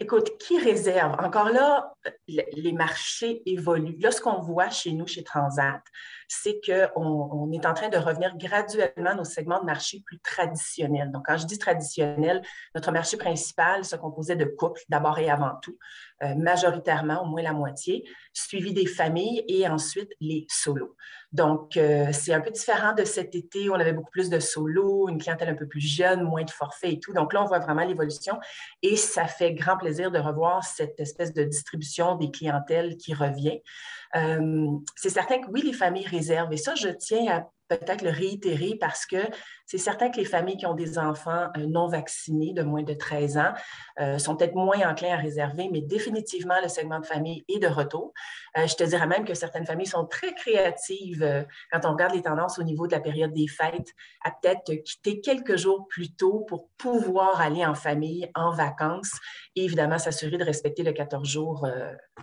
[SPEAKER 11] Écoute, qui réserve? Encore là, les marchés évoluent. Là, ce qu'on voit chez nous, chez Transat, c'est qu'on est en train de revenir graduellement à nos segments de marché plus traditionnels. Donc, quand je dis traditionnel, notre marché principal se composait de couples, d'abord et avant tout, majoritairement, au moins la moitié, suivi des familles et ensuite les solos. Donc, c'est un peu différent de cet été. On avait beaucoup plus de solos, une clientèle un peu plus jeune, moins de forfaits et tout. Donc là, on voit vraiment l'évolution et ça fait grand plaisir de revoir cette espèce de distribution des clientèles qui revient. C'est certain que oui, les familles réservent et ça, je tiens à peut-être le réitérer parce que c'est certain que les familles qui ont des enfants non vaccinés de moins de 13 ans sont peut-être moins enclins à réserver, mais définitivement, le segment de famille est de retour. Je te dirais même que certaines familles sont très créatives quand on regarde les tendances au niveau de la période des fêtes, à peut-être quitter quelques jours plus tôt pour pouvoir aller en famille, en vacances et évidemment s'assurer de respecter le 14 jours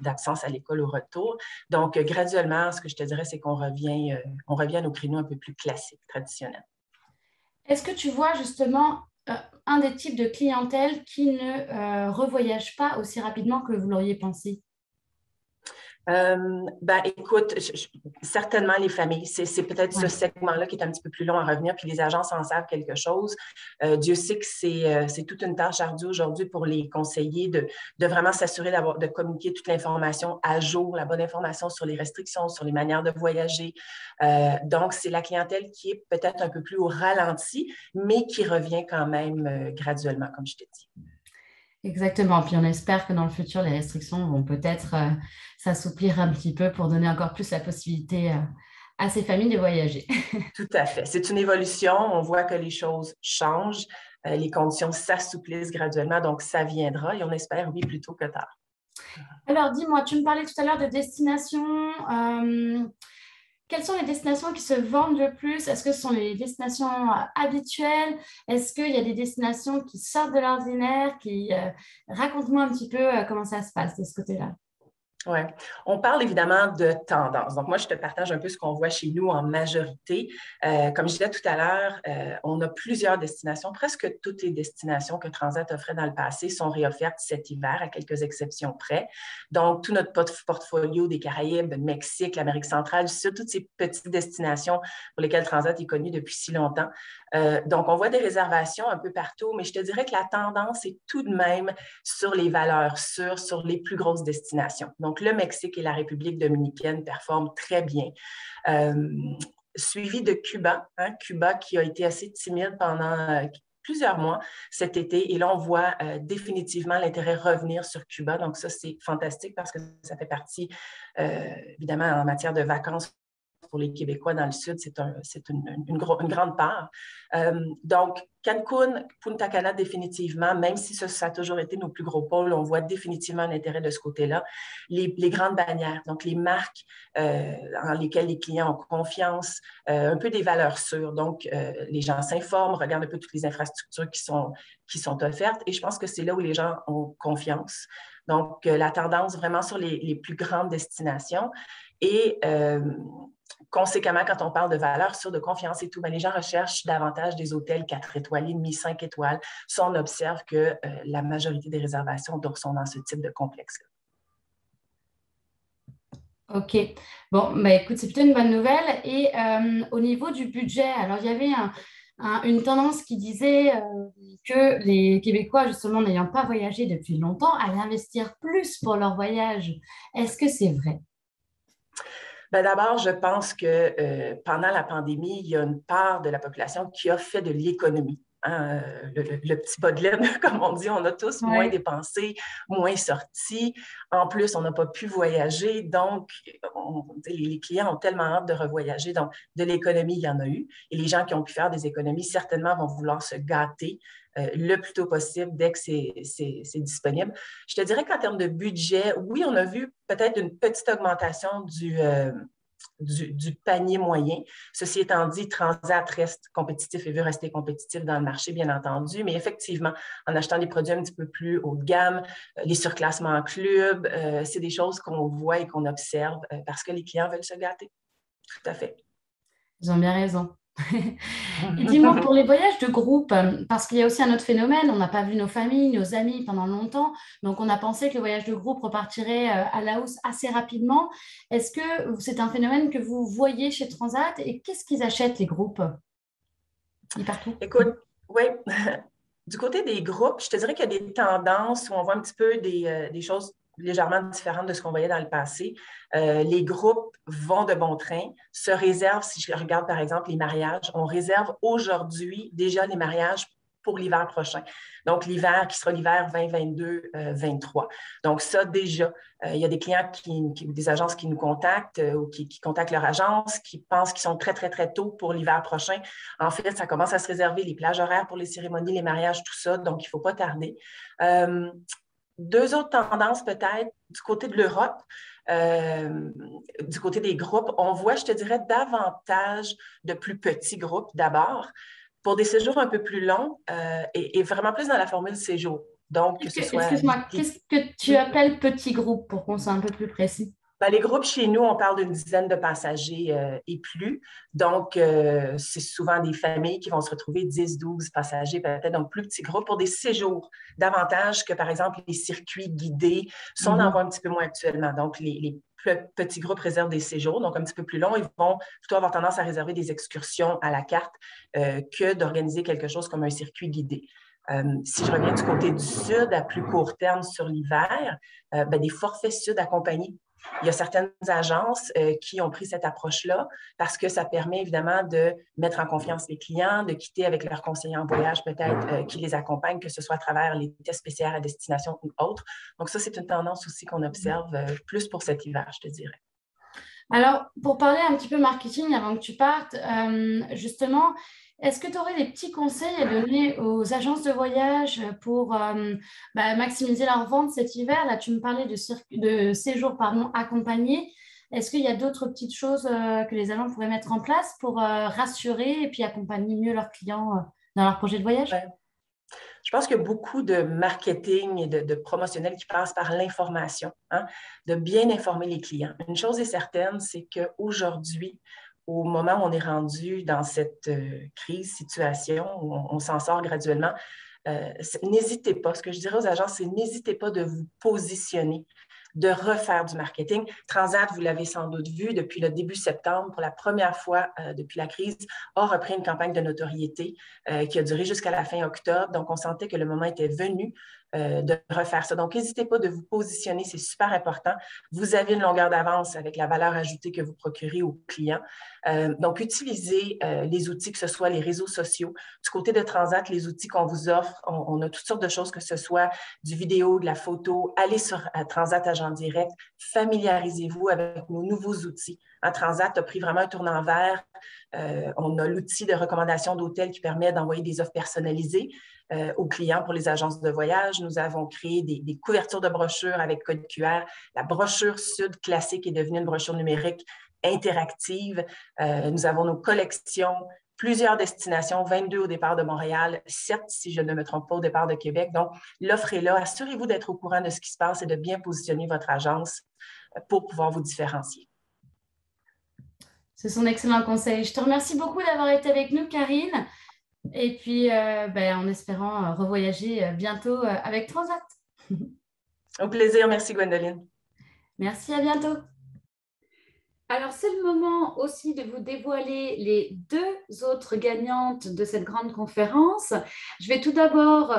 [SPEAKER 11] d'absence à l'école au retour. Donc, graduellement, ce que je te dirais, c'est qu'on revient à nos créneaux un peu plus classiques, traditionnels.
[SPEAKER 1] Est-ce que tu vois justement un des types de clientèle qui ne revoyage pas aussi rapidement que vous l'auriez pensé?
[SPEAKER 11] Écoute, certainement les familles. C'est peut-être ce segment-là qui est un petit peu plus long à revenir, puis les agences en savent quelque chose. Dieu sait que c'est toute une tâche ardue aujourd'hui pour les conseillers de vraiment s'assurer de communiquer toute l'information à jour, la bonne information sur les restrictions, sur les manières de voyager. Donc, c'est la clientèle qui est peut-être un peu plus au ralenti, mais qui revient quand même graduellement, comme je t'ai dit.
[SPEAKER 1] Exactement. Puis on espère que dans le futur, les restrictions vont peut-être s'assouplir un petit peu pour donner encore plus la possibilité à ces familles de voyager.
[SPEAKER 11] Tout à fait. C'est une évolution. On voit que les choses changent. Les conditions s'assouplissent graduellement. Donc, ça viendra et on espère, oui, plus tôt que tard.
[SPEAKER 1] Alors, dis-moi, tu me parlais tout à l'heure de destinations. Quelles sont les destinations qui se vendent le plus? Est-ce que ce sont les destinations habituelles? Est-ce qu'il y a des destinations qui sortent de l'ordinaire? Raconte-moi un petit peu comment ça se passe de ce côté-là.
[SPEAKER 11] Oui, on parle évidemment de tendance. Donc, moi, je te partage un peu ce qu'on voit chez nous en majorité. Comme je disais tout à l'heure, on a plusieurs destinations. Presque toutes les destinations que Transat offrait dans le passé sont réoffertes cet hiver, à quelques exceptions près. Donc, tout notre portfolio des Caraïbes, Mexique, l'Amérique centrale, toutes ces petites destinations pour lesquelles Transat est connu depuis si longtemps. Donc, on voit des réservations un peu partout, mais je te dirais que la tendance est tout de même sur les valeurs sûres, sur les plus grosses destinations. Donc, le Mexique et la République dominicaine performent très bien. Suivi de Cuba, Cuba qui a été assez timide pendant plusieurs mois cet été. Et là, on voit définitivement l'intérêt revenir sur Cuba. Donc, ça, c'est fantastique parce que ça fait partie, évidemment, en matière de vacances pour les Québécois dans le Sud, c'est une grande part. Donc, Cancun, Punta Cana, définitivement, même si ça a toujours été nos plus gros pôles, on voit définitivement l'intérêt de ce côté-là. Les grandes bannières, donc les marques en lesquelles les clients ont confiance, un peu des valeurs sûres. Donc, les gens s'informent, regardent un peu toutes les infrastructures qui sont offertes et je pense que c'est là où les gens ont confiance. Donc, la tendance vraiment sur les plus grandes destinations et conséquemment, quand on parle de valeurs sûres, de confiance et tout, les gens recherchent davantage des hôtels 4 étoiles et demi, 5 étoiles. Ça, on observe que la majorité des réservations sont dans ce type de complexe-là.
[SPEAKER 1] OK. Bon, écoute, c'est plutôt une bonne nouvelle. Et au niveau du budget, alors il y avait une tendance qui disait que les Québécois, justement, n'ayant pas voyagé depuis longtemps, allaient investir plus pour leur voyage. Est-ce que c'est vrai?
[SPEAKER 11] D'abord, je pense que pendant la pandémie, il y a une part de la population qui a fait de l'économie. le petit bas de laine, comme on dit, on a tous moins dépensé, moins sorti. En plus, on n'a pas pu voyager, donc les clients ont tellement hâte de revoyager. Donc, de l'économie, il y en a eu. Et les gens qui ont pu faire des économies, certainement, vont vouloir se gâter le plus tôt possible dès que c'est disponible. Je te dirais qu'en termes de budget, oui, on a vu peut-être une petite augmentation du panier moyen. Ceci étant dit, Transat reste compétitif et veut rester compétitif dans le marché, bien entendu, mais effectivement, en achetant des produits un petit peu plus haut de gamme, les surclassements en club, c'est des choses qu'on voit et qu'on observe parce que les clients veulent se gâter. Tout à fait.
[SPEAKER 1] Ils ont bien raison. Et dis-moi, pour les voyages de groupe, parce qu'il y a aussi un autre phénomène, on n'a pas vu nos familles, nos amis pendant longtemps, donc on a pensé que le voyage de groupe repartirait à la hausse assez rapidement. Est-ce que c'est un phénomène que vous voyez chez Transat et qu'est-ce qu'ils achètent les groupes? Ils partent où?
[SPEAKER 11] Écoute, oui, du côté des groupes, je te dirais qu'il y a des tendances où on voit un petit peu des choses légèrement différentes de ce qu'on voyait dans le passé. Les groupes vont de bon train, se réservent, si je regarde par exemple les mariages, on réserve aujourd'hui déjà les mariages pour l'hiver prochain. Donc, l'hiver qui sera l'hiver 2022-23. Donc, ça, déjà, il y a des clients des agences qui nous contactent ou qui contactent leur agence, qui pensent qu'ils sont très, très, très tôt pour l'hiver prochain. En fait, ça commence à se réserver les plages horaires pour les cérémonies, les mariages, tout ça. Donc, il ne faut pas tarder. Deux autres tendances peut-être du côté de l'Europe, du côté des groupes, on voit, je te dirais, davantage de plus petits groupes d'abord pour des séjours un peu plus longs et vraiment plus dans la formule séjour. Donc, que ce soit...
[SPEAKER 1] Excuse-moi, qu'est-ce que tu appelles petit groupe pour qu'on soit un peu plus précis?
[SPEAKER 11] Ben, les groupes chez nous, on parle d'une dizaine de passagers et plus. Donc, c'est souvent des familles qui vont se retrouver 10, 12 passagers, peut-être, donc plus petits groupes pour des séjours, davantage que, par exemple, les circuits guidés. Ça, on en voit un petit peu moins actuellement. Donc, les petits groupes réservent des séjours, donc un petit peu plus longs. Ils vont plutôt avoir tendance à réserver des excursions à la carte que d'organiser quelque chose comme un circuit guidé. Si je reviens du côté du sud, à plus court terme sur l'hiver, des forfaits sud accompagnés. Il y a certaines agences qui ont pris cette approche-là parce que ça permet évidemment de mettre en confiance les clients, de quitter avec leur conseiller en voyage peut-être qui les accompagne, que ce soit à travers les tests PCR à destination ou autres. Donc ça, c'est une tendance aussi qu'on observe plus pour cet hiver, je te dirais.
[SPEAKER 1] Alors, pour parler un petit peu marketing avant que tu partes, justement, est-ce que tu aurais des petits conseils à donner aux agences de voyage pour maximiser leur vente cet hiver? Là, tu me parlais de séjours accompagnés. Est-ce qu'il y a d'autres petites choses que les agents pourraient mettre en place pour rassurer et puis accompagner mieux leurs clients dans leur projet de voyage?
[SPEAKER 11] Ouais. Je pense qu'il y a beaucoup de marketing et de promotionnel qui passe par l'information, de bien informer les clients. Une chose est certaine, c'est qu'aujourd'hui, au moment où on est rendu dans cette crise, situation, où on s'en sort graduellement, n'hésitez pas. Ce que je dirais aux agences, c'est n'hésitez pas de vous positionner, de refaire du marketing. Transat, vous l'avez sans doute vu, depuis le début septembre, pour la première fois depuis la crise, a repris une campagne de notoriété qui a duré jusqu'à la fin octobre. Donc, on sentait que le moment était venu de refaire ça. Donc, n'hésitez pas de vous positionner, c'est super important. Vous avez une longueur d'avance avec la valeur ajoutée que vous procurez aux clients. Donc, utilisez les outils, que ce soit les réseaux sociaux. Du côté de Transat, les outils qu'on vous offre, on a toutes sortes de choses, que ce soit du vidéo, de la photo. Allez sur Transat Agent Direct, familiarisez-vous avec nos nouveaux outils. Transat a pris vraiment un tournant vert. On a l'outil de recommandation d'hôtel qui permet d'envoyer des offres personnalisées aux clients pour les agences de voyage. Nous avons créé des couvertures de brochures avec code QR. La brochure Sud classique est devenue une brochure numérique interactive. Nous avons nos collections, plusieurs destinations, 22 au départ de Montréal, 7, si je ne me trompe pas, au départ de Québec. Donc, l'offre est là. Assurez-vous d'être au courant de ce qui se passe et de bien positionner votre agence pour pouvoir vous différencier.
[SPEAKER 1] Ce sont d'excellents conseils. Je te remercie beaucoup d'avoir été avec nous, Karine. Et puis, en espérant revoyager bientôt avec Transat.
[SPEAKER 11] Au plaisir. Merci, Gwendoline.
[SPEAKER 1] Merci, à bientôt. Alors, c'est le moment aussi de vous dévoiler les 2 autres gagnantes de cette grande conférence. Je vais tout d'abord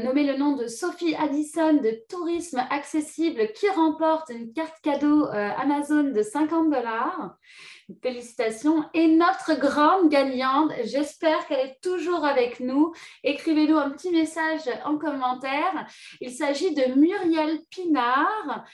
[SPEAKER 1] nommer le nom de Sophie Addison de Tourisme Accessible qui remporte une carte cadeau Amazon de 50 $. Félicitations. Et notre grande gagnante, j'espère qu'elle est toujours avec nous. Écrivez-nous un petit message en commentaire. Il s'agit de Muriel Pinard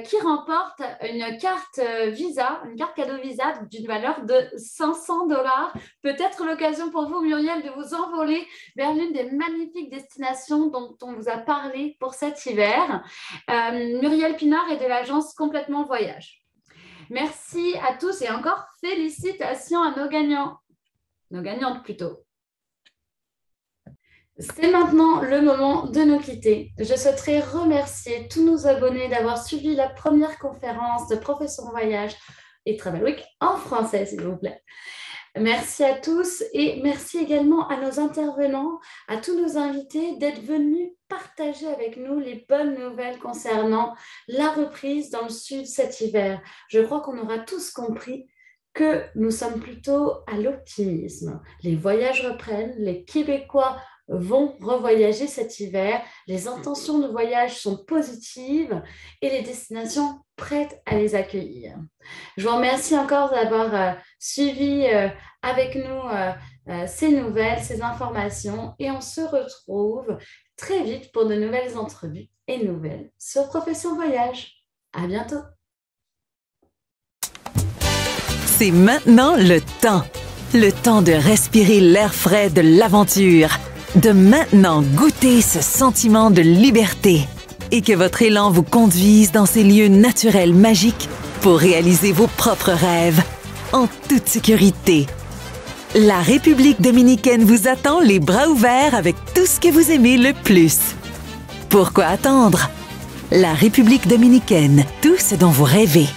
[SPEAKER 1] qui remporte une carte Visa, une carte cadeau Visa d'une valeur de 500 $. Peut-être l'occasion pour vous, Muriel, de vous envoler vers l'une des magnifiques destinations dont on vous a parlé pour cet hiver. Muriel Pinard est de l'agence Complètement Voyage. Merci à tous et encore félicitations à nos gagnants. Nos gagnantes plutôt. C'est maintenant le moment de nous quitter. Je souhaiterais remercier tous nos abonnés d'avoir suivi la première conférence de Professeur Voyage et Travel Week en français, s'il vous plaît. Merci à tous et merci également à nos intervenants, à tous nos invités d'être venus partager avec nous les bonnes nouvelles concernant la reprise dans le sud cet hiver. Je crois qu'on aura tous compris que nous sommes plutôt à l'optimisme. Les voyages reprennent, les Québécois vont revoyager cet hiver, les intentions de voyage sont positives et les destinations prêtes à les accueillir. Je vous remercie encore d'avoir suivi avec nous ces nouvelles, ces informations et on se retrouve très vite pour de nouvelles entrevues et nouvelles sur Profession Voyage. À bientôt.
[SPEAKER 12] C'est maintenant le temps de respirer l'air frais de l'aventure, de maintenant goûter ce sentiment de liberté et que votre élan vous conduise dans ces lieux naturels magiques pour réaliser vos propres rêves en toute sécurité. La République dominicaine vous attend les bras ouverts avec tout ce que vous aimez le plus. Pourquoi attendre? La République dominicaine, tout ce dont vous rêvez.